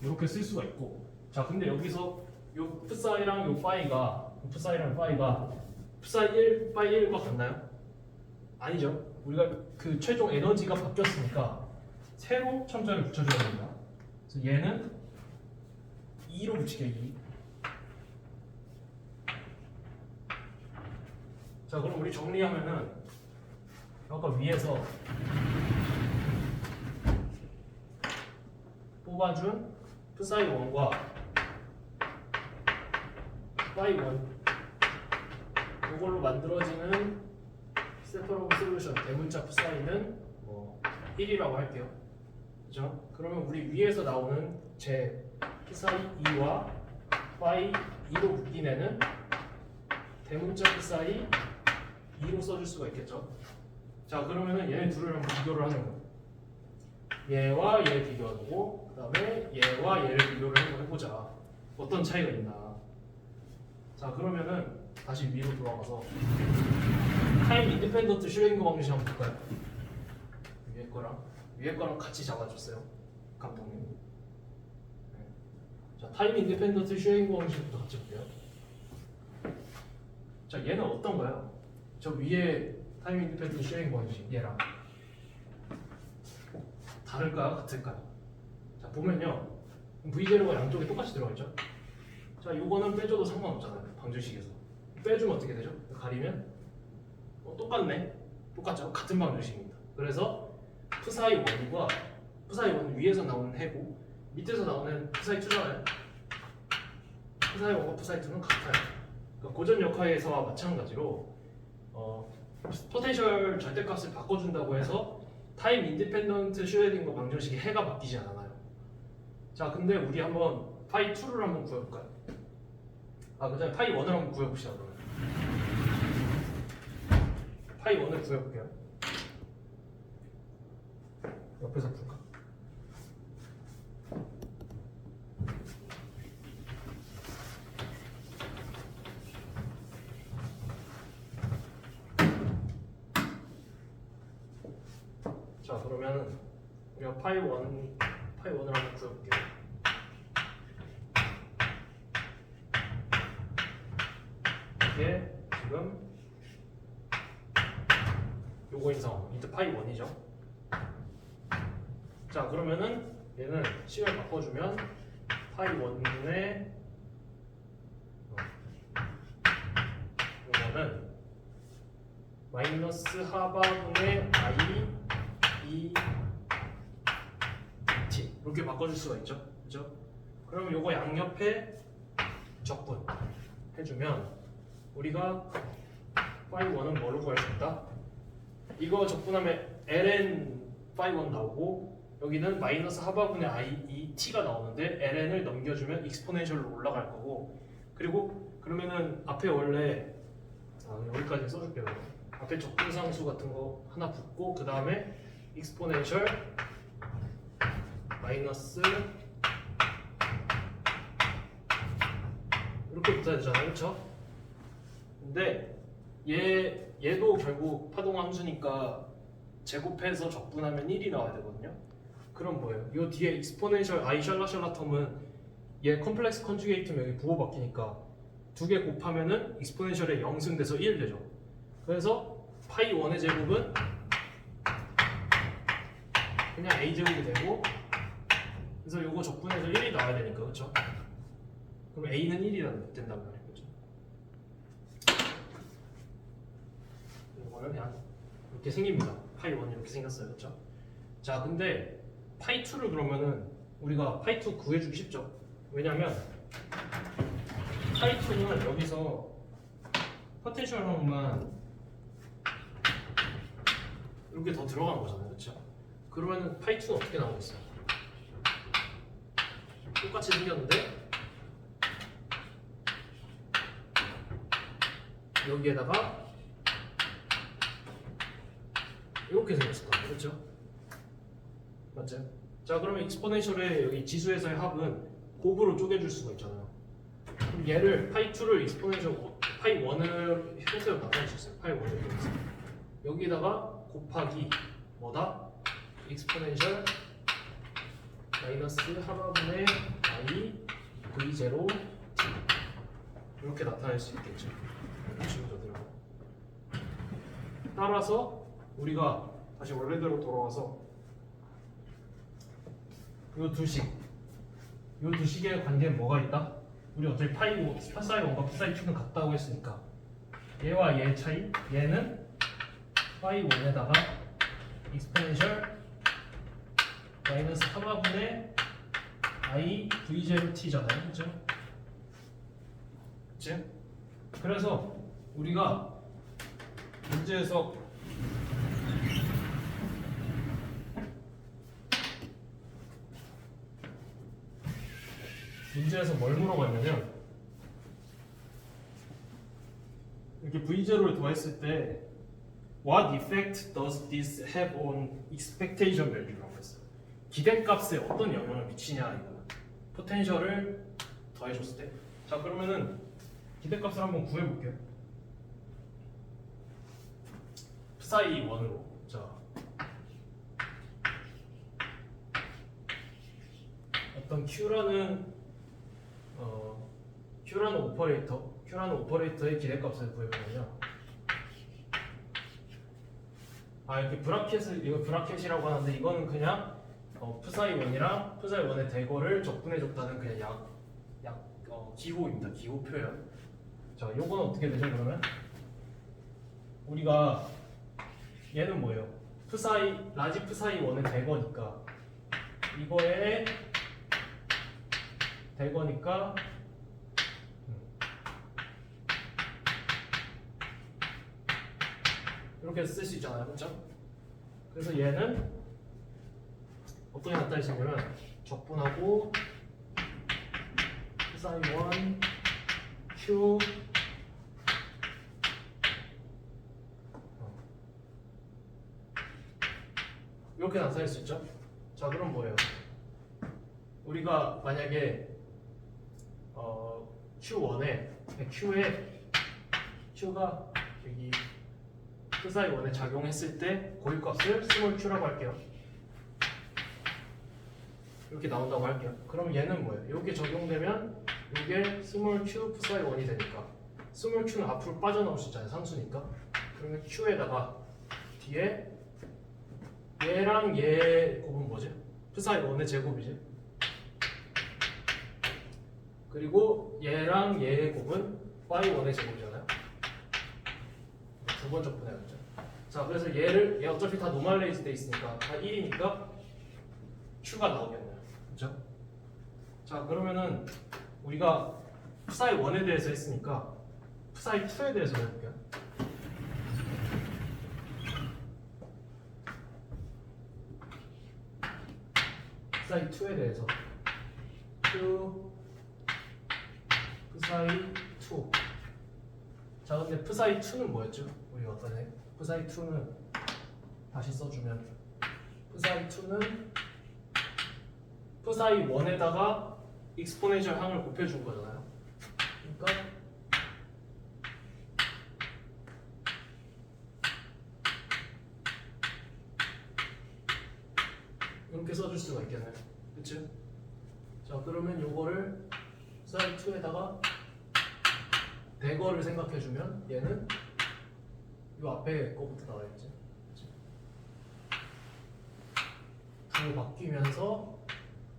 이렇게 쓸 수가 있고, 자 근데 여기서 요 psi랑 요 파이가 psi 1, 파이 1과 같나요? 아니죠. 우리가 그 최종 에너지가 바뀌었으니까 새로 첨자를 붙여줘야 됩니다. 그래서 얘는 2로 붙이게요. 2. 자 그럼 우리 정리하면은 아까 위에서 뽑아준 psi 1과 phi 1 이걸로 만들어지는 세퍼러블 솔루션 대문자 psi는 뭐 1이라고 할게요. 그죠? 그러면 우리 위에서 나오는 제 psi 2와 phi 2로 묶인 애는 대문자 psi 2로 써줄 수가 있겠죠. 자 그러면은 얘네 둘을 한번 비교를 하는 거예요. 얘와 얘 비교하고 그 다음에 얘와 얘를 비교를 한번 해보자. 어떤 차이가 있나. 자 그러면은 다시 위로 돌아가서 타임 인디펜던트 슈레딩거 방정식 한번 볼까요? 위에 거랑 같이 잡아줬어요, 감독님. 네. 자 타임 인디펜던트 슈레딩거 방정식부터 같이 볼게요. 자 얘는 어떤가요? 저 위에 타임 인디펜던트 슈레딩거 방정식 얘랑 다를까요? 같을까요? 자 보면요, V0가 양쪽에 똑같이 들어가 있죠. 자 요거는 빼줘도 상관없잖아요, 방정식에서. 빼주면 어떻게 되죠? 가리면 똑같네. 똑같죠? 같은 방정식입니다. 그래서 psi 1과 psi 1은 위에서 나오는 해고 밑에서 나오는 psi 2잖아요. psi 1과 psi 2는 같아요. 그러니까 고전 역학에서와 마찬가지로 포텐셜 절대값을 바꿔준다고 해서 타임 인디펜던트 슈레딩거 방정식의 해가 바뀌지 않아요. 자 근데 우리 한번 파이 2를 한번 구해볼까요? 그다음에 파이 1을 한번 구해봅시다. 그러면 파이 1을 구해볼게요. 옆에서 풀까? 자, 그러면 우리가 파이 1을 한번 구해볼게요. 이게 지금 요거인 상황, 인트 파이 1이죠. 자, 그러면은 얘는 식을 바꿔주면 파이 1의 요거는 마이너스 하바분의 i e t 이렇게 바꿔줄 수가 있죠, 그죠? 그럼 요거 양옆에 적분 해주면 우리가 파이 1은 뭐로 구할 수 있다? 이거 적분하면 ln 파이 1 나오고 여기는 마이너스 하바분의 i e t가 나오는데 ln을 넘겨주면 익스포넨셜로 올라갈 거고 그리고 그러면은 앞에 원래 여기까지 써줄게요. 앞에 적분상수 같은 거 하나 붙고 그 다음에 익스포넨셜 마이너스 이렇게 붙어야 되잖아요, 그렇죠? 근데 얘도 결국 파동 함수니까 제곱해서 적분하면 1이 나와야 되거든요. 그럼 뭐예요? 이 뒤에 익스포넨셜 i 샬라샬라 텀은 얘 컴플렉스 컨주게이트면 여기 부호 바뀌니까 두 개 곱하면은 익스포넨셜에 0승돼서 1 되죠. 그래서 파이 1의 제곱은 그냥 a 제곱이 되고 그래서 요거 적분해서 1이 나와야 되니까 그렇죠? 그럼 a는 1이 된단 말이에요. 그렇죠? 이거는 그냥 이렇게 생깁니다. 파이 1이 이렇게 생겼어요. 그렇죠? 자, 근데 파이 2를 그러면은 우리가 파이 2 구해주기 쉽죠? 왜냐면 파이 2는 여기서 포텐셜만 이렇게 더 들어가는 거잖아요, 그렇죠? 그러면은 파이 2는 어떻게 나오겠어요? 똑같이 생겼는데 여기에다가 이렇게 생겼을 거예요, 그렇죠? 맞죠? 자, 그러면 익스포넨셜의 여기 지수에서의 합은 곱으로 쪼개줄 수가 있잖아요. 그럼 얘를 파이 2를 익스포넨셜 파이 1을 형태로 나타낼 수 있어요. 파이 1을 이렇게 해서 여기다가 곱하기 뭐다? 익스포넨셜 마이너스 하나분의 i v0 t 이렇게 나타낼 수 있겠죠. 지금도 들어. 따라서 우리가 다시 원래대로 돌아와서 요 두 식의 관계에 뭐가 있다? 우리 어차피 파이 1과 파이 2는 같다고 했으니까 얘와 얘의 차이, 얘는 파이 1에다가 익스포넨셜 마이너스 3화분의 i v0t잖아요, 그렇죠? 그치? 그래서 우리가 문제에서 뭘 물어봤냐면 이렇게 v0를 더했을 때 What effect does this have on expectation value라고 했어요. 기대값에 어떤 영향을 미치냐 이거. 포텐셜을 더해줬을 때. 자, 그러면은 기대값을 한번 구해볼게요. psi 1으로. 자, 어떤 Q라는 오퍼레이터의 기대값을 구해보면요. 이렇게 이거 브라켓이라고 하는데 이거는 그냥 psi 1이랑 psi 1의 대거를 적분해줬다는 그냥 기호입니다. 기호 표현. 자, 요건 어떻게 되죠 그러면? 우리가 얘는 뭐예요? 라지 psi 1의 대거니까 이거의 대거니까 이렇게 쓸 수 있잖아요, 그렇죠? 그래서 얘는 어떻게 나타내시냐면 적분하고 psi 1 Q Q 이렇게 나타낼 수 있죠? 자, 그럼 뭐예요? 우리가 만약에 Q1에 Q가 여기 psi 1에 작용했을 때 고유값을 스몰 q라고 할게요. 이렇게 나온다고 할게요. 그럼 얘는 뭐예요? 이렇게 적용되면 이게 스몰 q psi 1이 되니까 스몰 q는 앞으로 빠져나올 수 있잖아요. 상수니까. 그러면 q에다가 뒤에 얘랑 얘 곱은 뭐지? psi 1의 제곱이지. 그리고 얘랑 얘의 곱은 phi 1의 제곱이잖아요. 두 번 적분해야겠죠. 자, 그래서 얘 어차피 다 노멀레이즈 돼 있으니까 다 1이니까 q가 나오겠네요. 그렇죠? 자, 그러면은 우리가 psi 1에 대해서 했으니까 psi 2에 대해서 해볼게요. psi 2에 대해서 q psi 2. 자, 근데 psi 2는 뭐였죠? 우리가 아까 전에 psi 2는 다시 써주면 psi 2는 psi 1에다가 익스포넨셜 항을 곱해준 거잖아요. 그러니까 이렇게 써줄 수가 있겠네요. 그치? 자, 그러면 요거를 psi 2에다가 대거를 생각해주면 얘는 이 앞에 거부터 나와있지. 부호 바뀌면서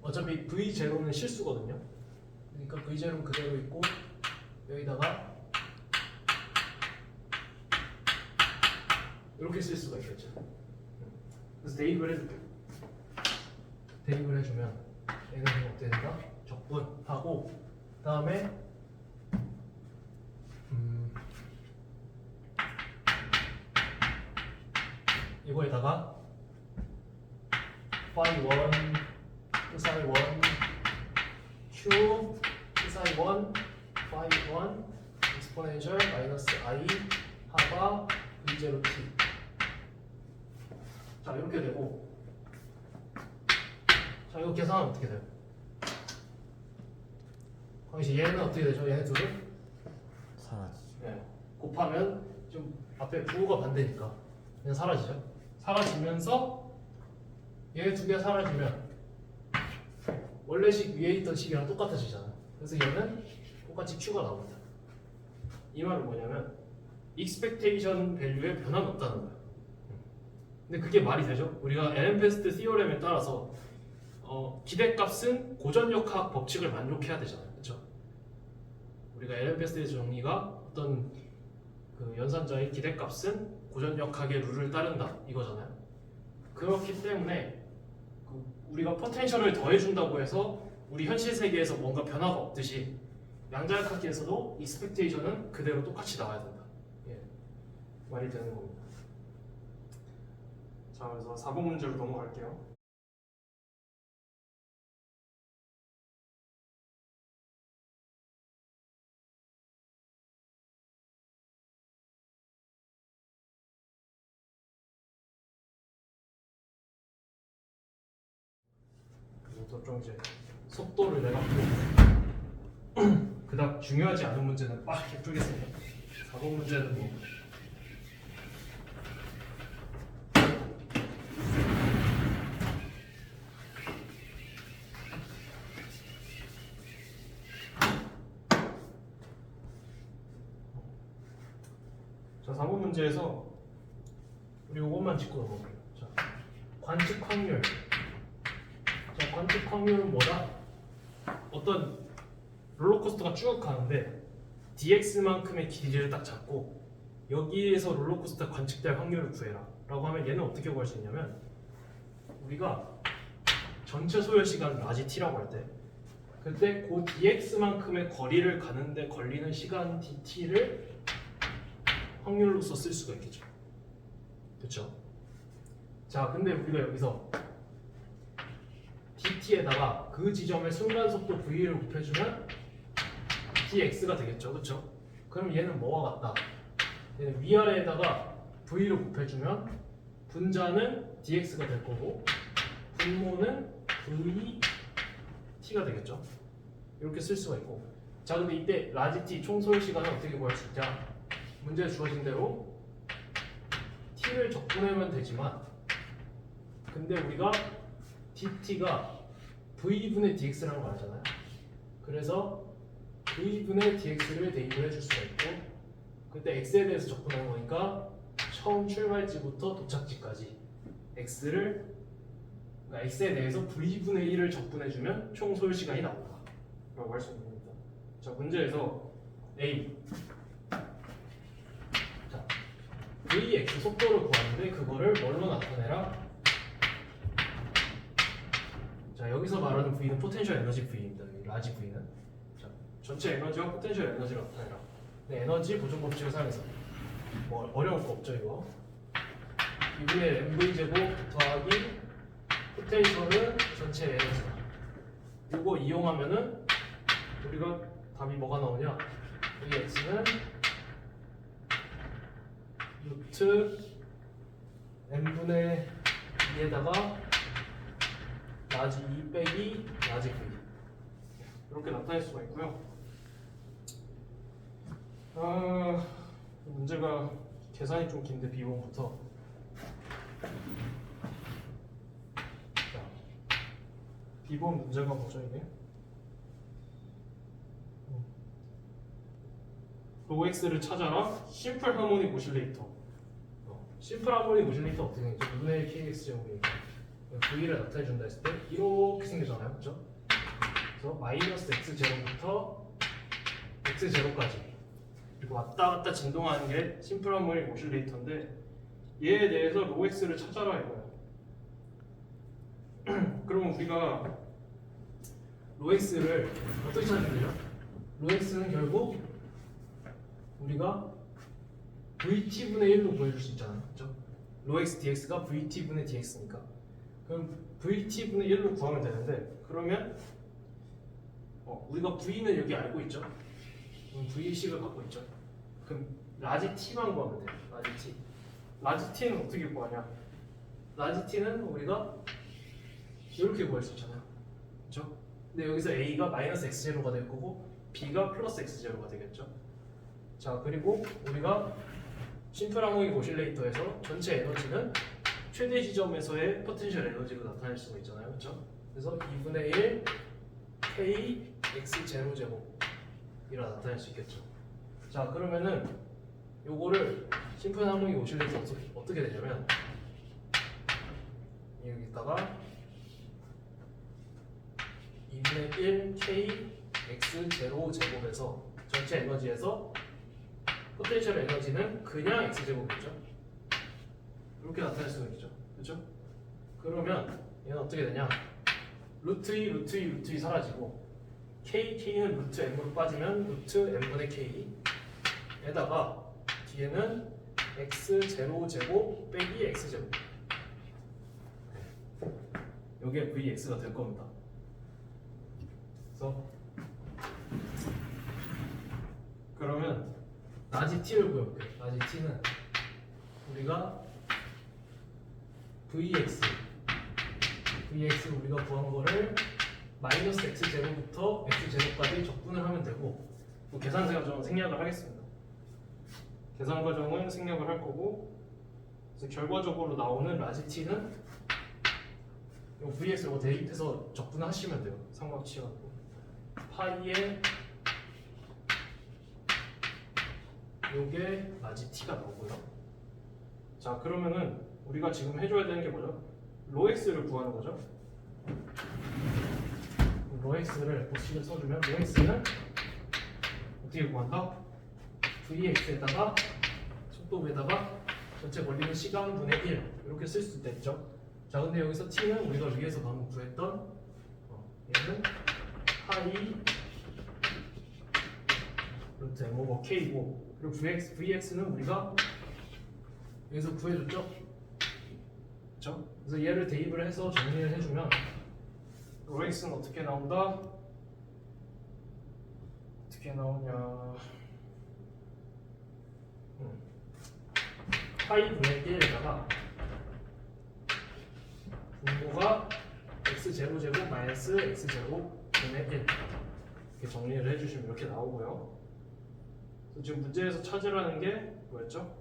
어차피 V0는 실수거든요. 그러니까 V0는 그대로 있고 여기다가 이렇게 쓸 수가 있겠죠. 그래서 대입을 해줄게요. 대입을 해주면 얘는 어떻게 된다? 적분하고 그 다음에 이거에다가 phi 1, psi 1, q, psi 1, phi 1, exponential 마이너스 i 하바 v0 t. 자, 이렇게 되고, 자, 이거 계산하면 어떻게 돼요? 광희씨, 얘는 어떻게 되죠? 얘네 둘은? 사라지죠. 네. 곱하면 좀 앞에 부호가 반대니까 그냥 사라지죠. 사라지면서 얘 두 개 사라지면 원래 식 위에 있던 식이랑 똑같아지잖아요. 그래서 얘는 똑같이 q가 나옵니다. 이 말은 뭐냐면 expectation value에 변화는 없다는 거예요. 근데 그게 말이 되죠? 우리가 에렌페스트 티오렘에 따라서 기대값은 고전역학 법칙을 만족해야 되잖아요. 그렇죠? 우리가 에렌페스트의 정리가 어떤 그 연산자의 기대값은 고전역학의 룰을 따른다 이거잖아요. 그렇기 때문에 우리가 포텐셜을 더해준다고 해서 우리 현실 세계에서 뭔가 변화가 없듯이 양자역학에서도 익스펙테이션은 그대로 똑같이 나와야 된다. 예, 말이 되는 겁니다. 자, 그래서 4번 문제로 넘어갈게요. 그래서 좀 이제 속도를 내갖고 그닥 중요하지 않은 문제는 빡 이렇게 풀겠습니다. 4번 문제는 뭐 자, 4번 문제에서 우리 이것만 짚고 넘어갈게요. 자, 관측 확률. 자, 관측 확률은 뭐다? 어떤 롤러코스터가 쭉 가는데 dx만큼의 길이를 딱 잡고 여기에서 롤러코스터 관측될 확률을 구해라 라고 하면 얘는 어떻게 구할 수 있냐면 우리가 전체 소요 시간 라지 t라고 할 때 그때 그 dx만큼의 거리를 가는데 걸리는 시간 dt를 확률로서 쓸 수가 있겠죠. 그렇죠? 자, 근데 우리가 여기서 dt에다가 그 지점의 순간 속도 v를 곱해주면 dx가 되겠죠, 그렇죠? 그럼 얘는 뭐와 같다? 얘는 위아래에다가 v를 곱해주면 분자는 dx가 될 거고 분모는 vt가 되겠죠. 이렇게 쓸 수가 있고. 자, 근데 이때 라지 t 총소요 시간은 어떻게 구할 수 있냐? 문제에 주어진 대로 t를 적분하면 되지만, 근데 우리가 dt가 v분의 dx라는 거 알잖아요. 그래서 v분의 dx를 대입을 해줄 수가 있고, 그때 x에 대해서 적분하는 거니까 처음 출발지부터 도착지까지 x를, 그러니까 x에 대해서 v분의 1을 적분해주면 총 소요 시간이 나온다 라고 할 수 있는 겁니다. 자, 문제에서 a, 자, vx 속도를 구하는데 그거를 뭘로 나타내라? 자, 여기서 말하는 v는 포텐셜 에너지 v입니다. 여기 라지 v는. 자, 전체 에너지와 포텐셜 에너지를 나타내라. 네, 에너지 보존 법칙을 사용해서 뭐 어려울 거 없죠 이거. 2분의 mv 제곱 더하기 포텐셜은 전체 에너지다. 이거 이용하면은 우리가 답이 뭐가 나오냐? vx는 루트 n분의 2에다가 라지 2 빼기 라지 v 이렇게 나타낼 수가 있고요. 문제가 계산이 좀 긴데 비번부터. 자, 비번 문제가 뭐죠 이게? 로엑스를 찾아라. 심플 하모닉 오실레이터. 심플 하모닉 오실레이터 어떻게 생겼죠? 2분의 1 kx 제곱이니까 v를 나타내준다 했을 때 이렇게 생기잖아요, 그렇죠? 그래서 마이너스 x 제로부터 x 제로까지 그리고 왔다 갔다 진동하는 게 심플 하모닉 오실레이터인데 얘에 대해서 로엑스를 찾아라 이거예요. 그러면 우리가 로엑스를 어떻게 찾으면 되죠? 로엑스는 결국 우리가 vt분의 1로 구해줄 수 있잖아요, 그렇죠? 로엑스 dx가 vt분의 dx니까 그럼 vt분의 1로 구하면 되는데 그러면 우리가 v는 여기 알고 있죠? v식을 갖고 있죠? 그럼 라지 t만 구하면 돼요. 라지 t. 라지 t는 어떻게 구하냐? 라지 t는 우리가 이렇게 구할 수 있잖아요, 그렇죠? 근데 여기서 a가 마이너스 x0가 될 거고 b가 플러스 x0가 되겠죠? 자, 그리고 우리가 심플 하모닉 오실레이터에서 전체 에너지는 최대 지점에서의 포텐셜 에너지로 나타낼 수가 있잖아요, 그렇죠? 그래서 2분의 1 k x0 제곱이라 나타낼 수 있겠죠. 자, 그러면은 요거를 심플 하모닉 오실레이터 어떻게 되냐면 여기다가 2분의 1 k x0 제곱에서 전체 에너지에서 포텐셜 에너지는 그냥 x제곱이죠. 이렇게 나타낼 수가 있죠. 그렇죠? 그러면 얘는 어떻게 되냐? 루트 2, 루트 2, 루트 2 사라지고 k는 루트 m으로 빠지면 루트 m분의 k에다가 뒤에는 x0 제곱 빼기 x제곱 여기에 vx가 될 겁니다. 그래서 그러면 라지 t를 구해볼게요. 라지 t는 우리가 vx 우리가 구한 거를 마이너스 x0부터 x0까지 적분을 하면 되고 뭐 계산 과정은 생략을 하겠습니다. 계산 과정은 생략을 할 거고 그래서 결과적으로 나오는 라지 t는 이 vx를 대입해서 적분하시면 돼요. 삼각치하고 파이에 요게 라지 t가 나오고요. 자, 그러면은 우리가 지금 해줘야 되는 게 뭐죠? 로엑스를 구하는 거죠. 로엑스를 보식을 써주면 로엑스는 어떻게 구한다? vx에다가 속도에다가 전체 걸리는 시간 분의 1 이렇게 쓸 수 있겠죠. 자, 근데 여기서 t는 우리가 위에서 방금 구했던 얘는 파이 루트 m 오버 k고 그리고 vx는 우리가 여기서 구해줬죠? 그렇죠? 그래서 얘를 대입을 해서 정리를 해주면 로엑스는 어떻게 나온다? 어떻게 어떻게 나오냐? 파이 분의 1에다가 분모가 x0 제곱 마이너스 x0 분의 1 이렇게 정리를 해주시면 이렇게 나오고요. 그래서 지금 문제에서 찾으라는 게 뭐였죠?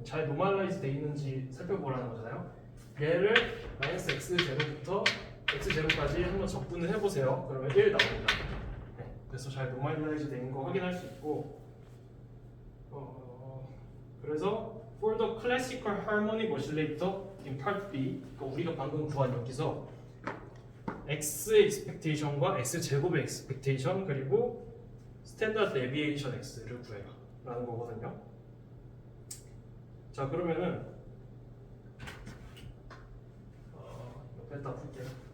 잘 노멀라이즈 돼 있는지 살펴보라는 거잖아요. 얘를 마이너스 x0부터 x0까지 한번 적분을 해보세요. 그러면 1 나옵니다. 네, 그래서 잘 노멀라이즈 돼 있는 거 확인할 수 있고 그래서 for the classical harmonic oscillator in part B 그러니까 우리가 방금 구한 여기서 x expectation과 x 제곱의 expectation 그리고 standard deviation x를 구해라 라는 거거든요. 자 그러면은 옆에다 풀게요.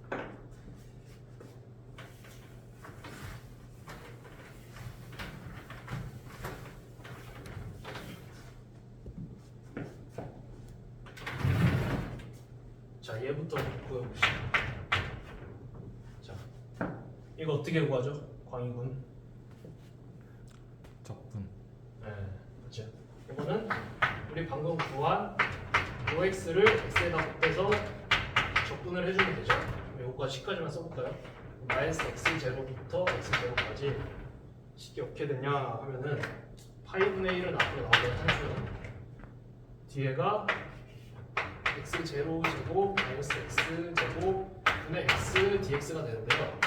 자 얘부터 구해봅시다. 자 이거 어떻게 구하죠? 광희군. 적분. 네, 그렇죠. 이거는 우리 방금 구한 OX를 X에다 곱해서 적분을 해주면 되죠. 요거까지 10까지만 써볼까요? 마이너스 X0부터 X0까지 식이 어떻게 되냐 하면은 파이분의 1은 앞으로 나오는 한수는 뒤에가 X0 제곱 마이너스 X 제곱 분의 X dx가 되는데요.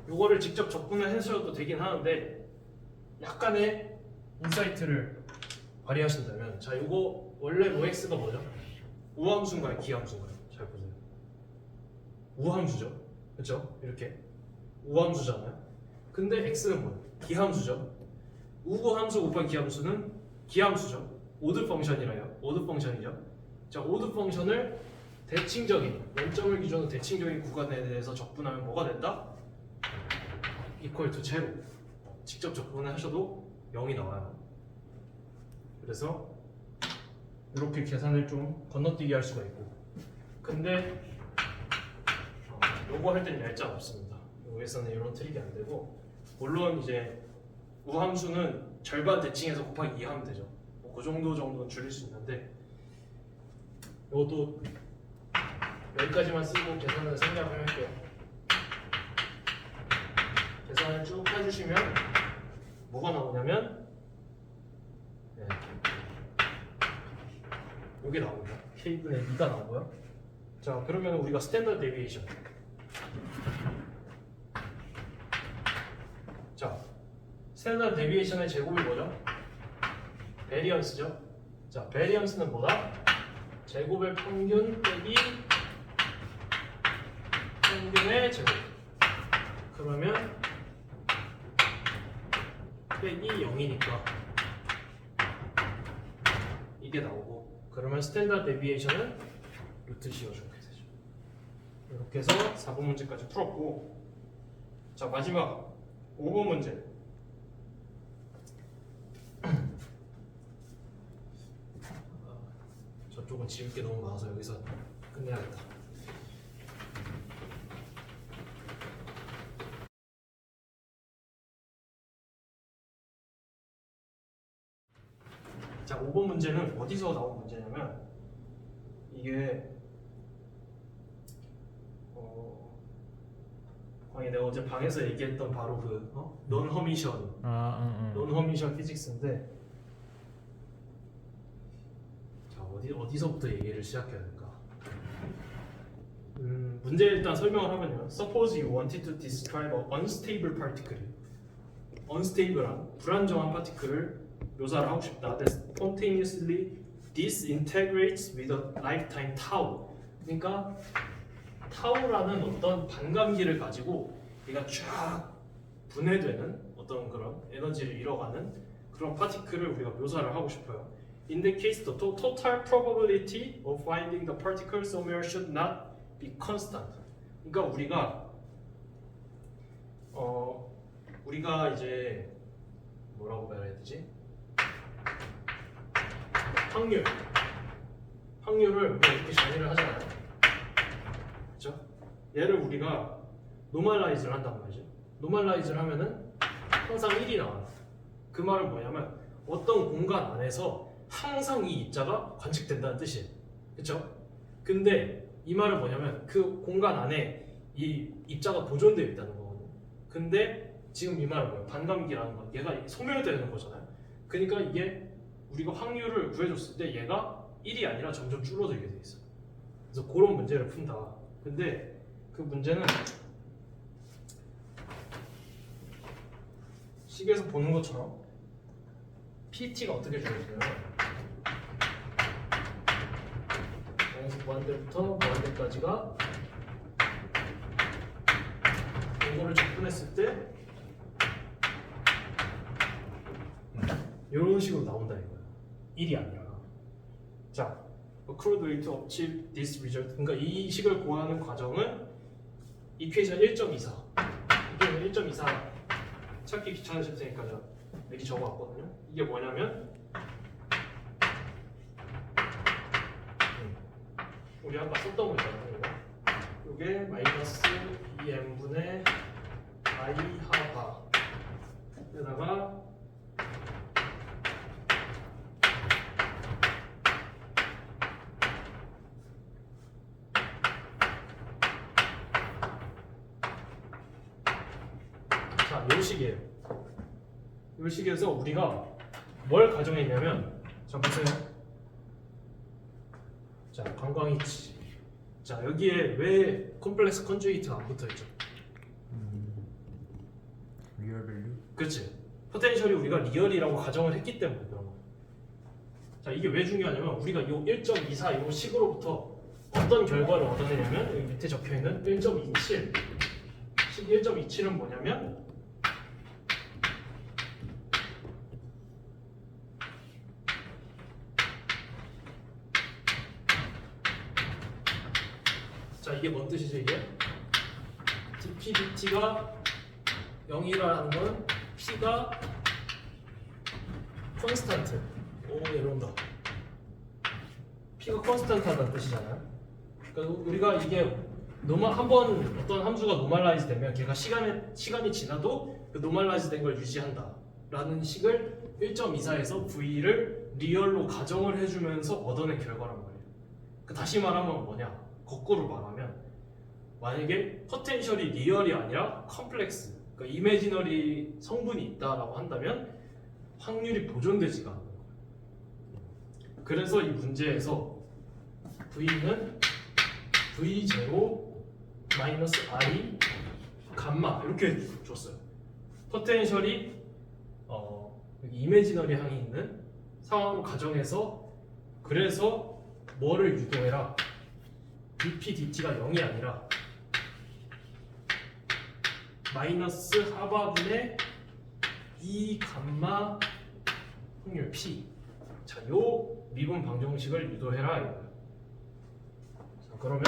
요거를 직접 적분을 해주셔도 되긴 하는데 약간의 인사이트를 발휘하신다면 자 요거 원래 OX가 뭐죠? 우함수인가요? 기함수인가요? 잘 보세요. 우함수죠. 그렇죠? 이렇게 우함수잖아요. 근데 X는 뭐예요? 기함수죠. 우함수 곱하기 기함수는 기함수죠. 오드 펑션이라요. 오드 펑션이죠. 자 오드 펑션을 대칭적인 원점을 기준으로 대칭적인 구간에 대해서 적분하면 뭐가 된다? equal to 0 직접 적분을 하셔도 0이 나와요. 그래서 이렇게 계산을 좀 건너뛰기 할 수가 있고 근데 요거 할 때는 얄짤 없습니다. 여기서는 이런 트릭이 안 되고 물론 이제 우함수는 절반 대칭해서 곱하기 2 하면 되죠. 뭐 그 정도는 줄일 수 있는데 이것도 여기까지만 쓰고 계산을 생략을 할게요. 계산을 쭉 해주시면 뭐가 나오냐면 네. 이게 나옵니다. K분의 2가 나오고요. 자 그러면 우리가 스탠더드 데비에이션 자 스탠더드 데비에이션의 제곱이 뭐죠? 베리언스죠. 자 베리언스는 뭐다? 제곱의 평균 빼기 평균의 제곱 그러면 빼기 0이니까 이게 나오고 그러면 스탠다드 데비에이션은 루트 씌워주면 되죠. 이렇게 해서 4번 문제까지 풀었고 자 마지막 5번 문제 저쪽은 지울 게 너무 많아서 여기서 끝내야겠다. 자 5번 문제는 어디서 나온 문제냐면 이게 아니 내가 어제 방에서 얘기했던 바로 그 논허미션 논허미션 피직스인데 자 어디서부터 얘기를 시작해야 될까? 문제 일단 설명을 하면요. Suppose you wanted to describe an unstable particle. unstable한 불안정한 파티클을 묘사를 하고 싶다. That spontaneously disintegrates with a lifetime tau. 그러니까 타우라는 어떤 반감기를 가지고 얘가 쫙 분해되는 어떤 그런 에너지를 잃어가는 그런 파티클을 우리가 묘사를 하고 싶어요. In the case, the total probability of finding the particle somewhere should not be constant. 그러니까 우리가 이제 뭐라고 말해야 되지? 확률을 우리가 이렇게 정의를 하잖아요. 그렇죠? 얘를 우리가 노멀라이즈를 한단 말이죠. 노멀라이즈를 하면은 항상 1이 나와요. 그 말은 뭐냐면 어떤 공간 안에서 항상 이 입자가 관측된다는 뜻이에요. 그렇죠? 근데 이 말은 뭐냐면 그 공간 안에 이 입자가 보존되어 있다는 거거든요. 근데 지금 이 말은 뭐예요? 반감기라는 건 얘가 소멸되는 거잖아요. 그러니까 이게 우리가 확률을 구해줬을 때 얘가 1이 아니라 점점 줄어들게 돼 있어요. 그래서 그런 문제를 푼다. 근데 그 문제는 식에서 보는 것처럼 PT가 어떻게 주어지냐면 여기서 무한대부터 무한대까지가 이거를 접근했을 때 이런 식으로 나온다 이거예요. 1이 아니라. 자, accrued way to achieve this result. 그러니까 이 식을 구하는 과정은 이퀘이션 1.24. 이퀘이션 1.24 찾기 귀찮으실 테니까 제가 여기 적어왔거든요. 이게 뭐냐면 우리 아까 썼던 거 있잖아요. 이게 마이너스 2n분의 I 하바 에다가 자, 요 식이에요. 요 식에서 우리가 뭘 가정했냐면 자 보세요. 자, 관광이치. 자, 여기에 왜 컴플렉스 컨주게이트가 안 붙어있죠? 리얼 밸류? 그치? 포텐셜이 우리가 리얼이라고 가정을 했기 때문에 그런 거예요. 자, 이게 왜 중요하냐면 우리가 요 1.24 요 식으로부터 어떤 결과를 얻어내냐면 여기 밑에 적혀있는 1.27 식 1.27은 뭐냐면 자, 이게 뭔 뜻이죠 이게? dpdt가 0이라는 건 P가 콘스탄트. 오, 내려온다. P가 콘스탄트하다는 뜻이잖아요. 그러니까 우리가 이게 한번 어떤 함수가 노멀라이즈 되면 걔가 시간이 지나도 그 노멀라이즈 된 걸 유지한다 라는 식을 1.24에서 V를 리얼로 가정을 해주면서 얻어낸 결과란 말이에요. 그러니까 다시 말하면 뭐냐? 거꾸로 말하면 만약에 포텐셜이 리얼이 아니라 컴플렉스, 그러니까 이미지너리 성분이 있다라고 한다면 확률이 보존되지가 않는 거예요. 그래서 이 문제에서 V는 V0 마이너스 I 감마 이렇게 줬어요. 포텐셜이 여기 이미지너리 항이 있는 상황으로 가정해서 그래서 뭐를 유도해라? dp dt가 0이 아니라 마이너스 하바분의 2 감마 확률 p. 자, 요 미분 방정식을 유도해라 이거예요. 자, 그러면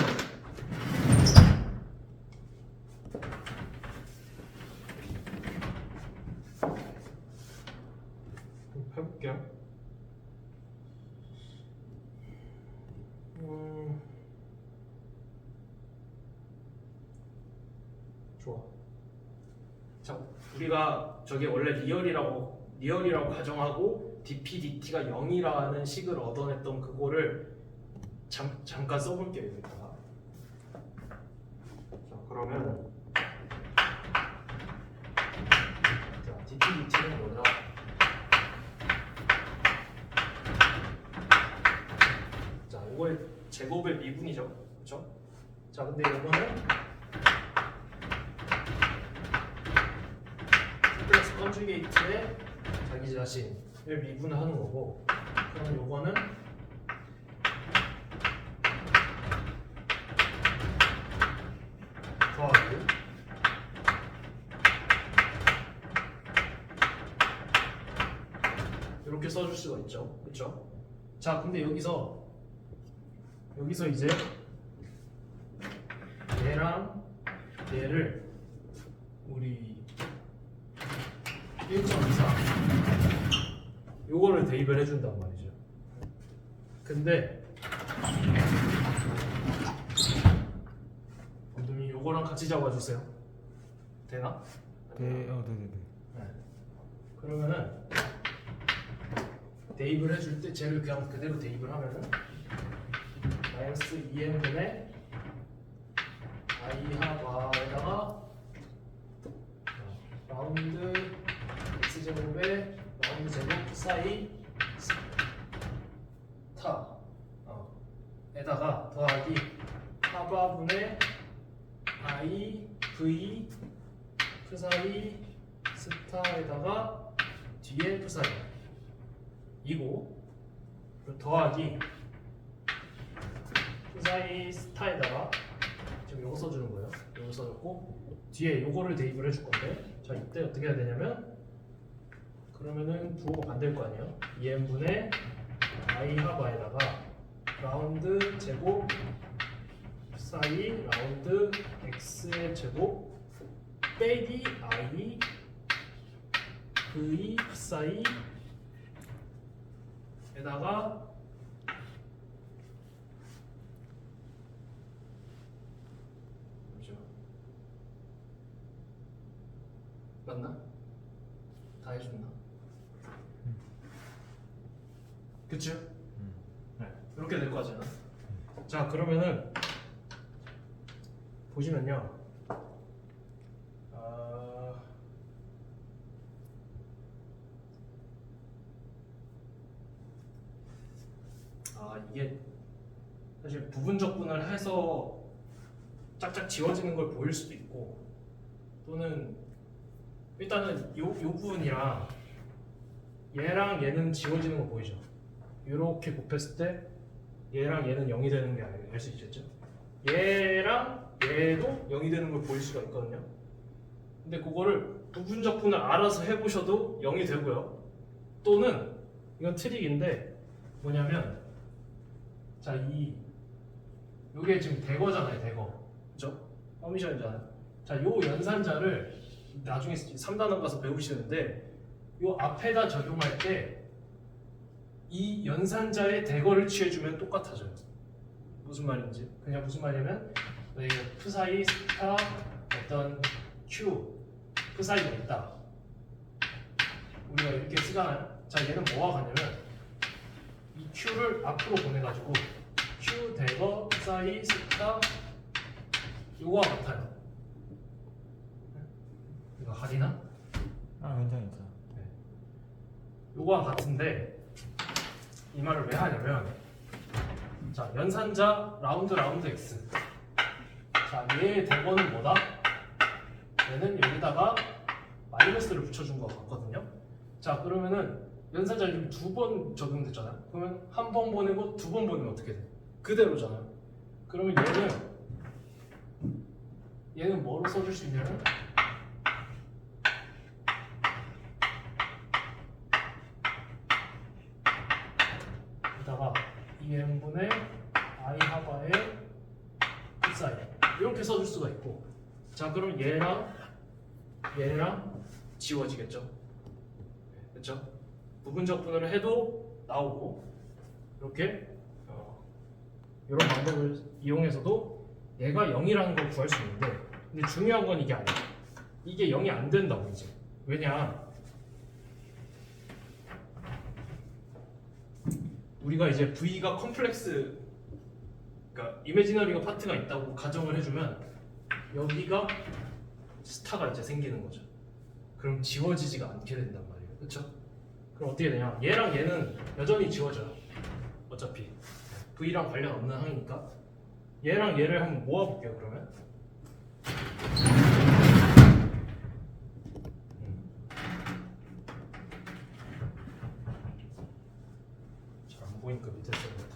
해볼게요. 좋아. 자, 우리가 저게 원래 리얼이라고 가정하고 dp dt가 0이라는 식을 얻어냈던 그거를 잠깐 써볼게요 여기다가. 자, 그러면 자, dp dt는 뭐냐? 자, 이거의 제곱의 미분이죠, 그렇죠? 자, 근데 이거는 컴플렉스 컨주게이트의 자기 자신을 미분하는 거고, 그럼 요거는 더하기 이렇게 써줄 수가 있죠, 그렇죠? 자, 근데 여기서 이제 얘랑 얘를 우리 1.24 요거를 대입을 해준단 말이죠. 근데 감독님 요거랑 같이 잡아주세요. 되나? 네네네. 네. 그러면은 대입을 해줄 때 쟤를 그냥 그대로 대입을 하면은 마이너스 2n분의 i 하바에다가 라운드 x제곱에 라운드 제곱 사이 스타 에다가 더하기 하바분의 i v 프사이 스타에다가 뒤에 프사이 이고 더하기 프사이 스타에다가 지금 요거 써주는 거예요. 요거 써줬고 뒤에 요거를 대입을 해줄 건데 자 이때 어떻게 해야 되냐면 그러면은 부호가 반대일 거 아니에요. 2n분의 i 하바에다가 라운드 제곱 사이 라운드 x의 제곱 빼기 i v 사이 에다가 맞나? 다 해줬나? 그쵸? 네, 이렇게 될 거잖아. 자 그러면은 보시면요. 이게 사실 부분적분을 해서 짝짝 지워지는 걸 보일 수도 있고 또는 일단은 요 부분이랑 얘랑 얘는 지워지는 거 보이죠? 이렇게 곱했을 때 얘랑 얘는 0이 되는 게 알 수 있겠죠? 얘랑 얘도 0이 되는 걸 보일 수가 있거든요. 근데 그거를 부분적분을 알아서 해보셔도 0이 되고요. 또는 이건 트릭인데 뭐냐면 자 요게 지금 대거잖아요. 대거 그죠? 퍼미션이잖아요. 자 요 연산자를 나중에 3단원 가서 배우시는데 요 앞에다 적용할 때 이 연산자의 대거를 취해주면 똑같아져요. 무슨 말인지 그냥 무슨 말이냐면 프사이 스타 어떤 q 프사이가 있다 우리가 이렇게 쓰잖아요. 자 얘는 뭐와 같냐면 이 q를 앞으로 보내가지고 q 대거 프사이 스타 요거와 같아요. 이거 할이나? 괜찮아. 요거와 같은데 이 말을 왜 하냐면 자 연산자 라운드 x 자 얘의 대거는 뭐다? 얘는 여기다가 마이너스를 붙여준 것 같거든요. 자 그러면은 연산자 지금 2번 적용됐잖아요. 그러면 한 번 보내고 2번 보내면 어떻게 돼? 그대로잖아요. 그러면 얘는 뭐로 써줄 수 있냐면 여기다가 2n분의 i 하바의 사이 이렇게 써줄 수가 있고 자 그럼 얘랑 지워지겠죠. 그렇죠? 부분적 분할을 해도 나오고 이렇게 이런 방법을 이용해서도 얘가 0이라는 걸 구할 수 있는데 근데 중요한 건 이게 아니야. 이게 0이 안 된다고 이제. 왜냐? 우리가 이제 V가 컴플렉스 그러니까 이미지너리가 파트가 있다고 가정을 해주면 여기가 스타가 이제 생기는 거죠. 그럼 지워지지가 않게 된단 말이에요. 그렇죠? 그럼 어떻게 되냐? 얘랑 얘는 여전히 지워져요. 어차피 V랑 관련 없는 항이니까 얘랑 얘를 한번 모아볼게요. 그러면 잘 안 보이니까 밑에 써야겠다.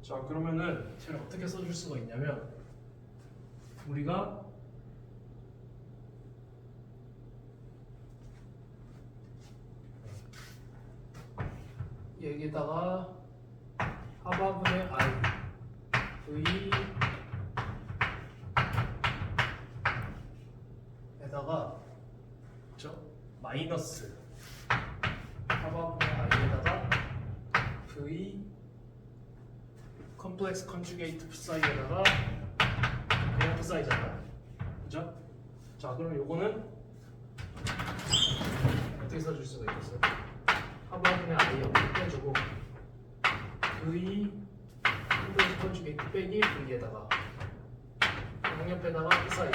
자 그러면은 쟤를 어떻게 써줄 수가 있냐면 우리가 여기다가 하바분의 i v 에다가 그쵸? 마이너스 하바분의 i에다가 v 컴플렉스 컨주게이트 psi에다가 그냥 psi잖아. 그죠? 자, 그럼 요거는 어떻게 써줄 수가 있겠어요? 하바분의 i 옆에 빼주고 v 컴플렉스 컨주게이트 빼기 v에다가 양옆에다가 psi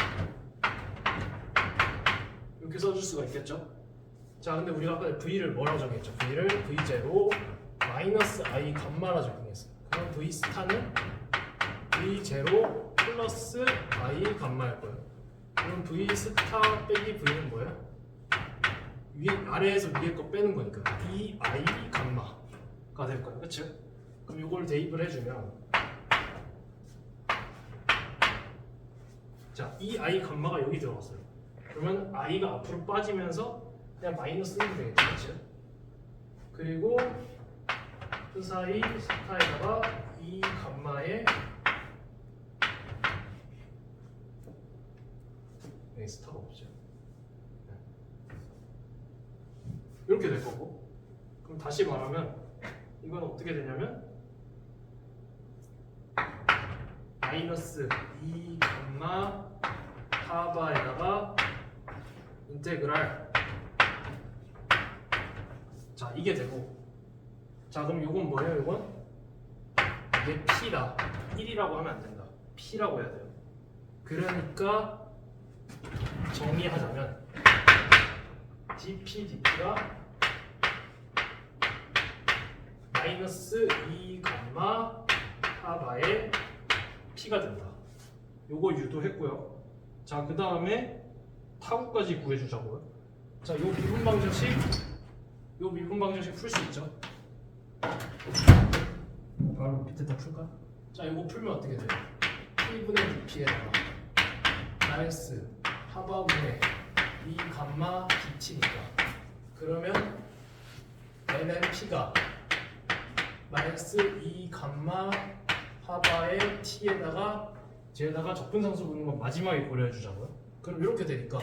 이렇게 써줄 수가 있겠죠? 자, 근데 우리가 아까 v를 뭐라고 정했죠? v를 v0 마이너스 i 감마라 적용했어요. 그럼 v 스타는 v0 플러스 i 감마일 거예요. 그럼 v 스타 빼기 v는 뭐예요? 아래에서 위에 거 빼는 거니까 이 i 감마가 될 거예요. 그쵸? 그럼 이걸 대입을 해주면 자, 이 i 감마가 여기 들어갔어요. 그러면 i가 앞으로 빠지면서 그냥 마이너스 1이 되겠죠. 그치? 그리고 그 사이 스타에다가 이 감마에 여기 스타가 없죠. 이렇게 될 거고. 그럼 다시 말하면 이건 어떻게 되냐면 마이너스 2 감마 하바에다가 인테그랄 자 이게 되고 자 그럼 요건 뭐예요? 요건 이게 p다 1이라고 하면 안 된다 p라고 해야 돼요. 그러니까 정리하자면 dp dp가 마이너스 2 감마 하바의 p가 된다. 요거 유도했고요. 자 그 다음에 타구까지 구해주자고요. 자, 요 미분 방정식 풀 수 있죠? 바로 밑에다 풀까? 자, 요거 풀면 어떻게 돼요? P분의 DP에다가 마이너스 하바분의 2 감마 DT니까 그러면 NMP가 마이너스 2 감마 하바의 T에다가 G에다가 적분상수 부는 건 마지막에 고려해 주자고요. 그럼 이렇게 되니까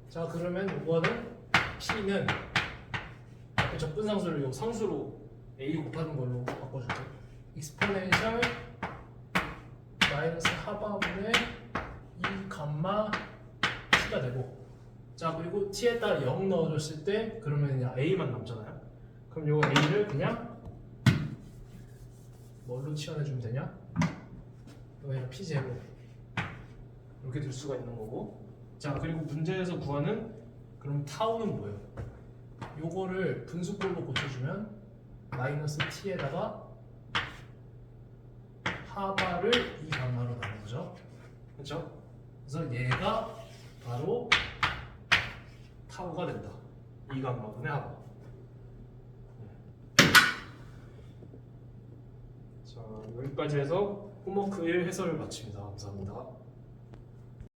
자 그러면 이거는 P는 앞에 적분상수를 요 상수로 A 곱하는 걸로 바꿔줄게. 익스포넨셜 마이너스 하바분의 2 감마 T가 되고 자 그리고 T에다 0 넣어줬을 때 그러면 그냥 A만 남잖아요. 그럼 요 A를 그냥 뭘로 치환해주면 되냐? 그냥 P0 이렇게 될 수가 있는 거고 자 그리고 문제에서 구하는 그럼 타우는 뭐예요? 요거를 분수꼴로 고쳐주면 마이너스 t에다가 하바를 2 감마로 나누죠. 그렇죠? 그래서 얘가 바로 타우가 된다. 2 감마분의 하바. 자 여기까지 해서 홈워크 1 해설을 마칩니다. 감사합니다.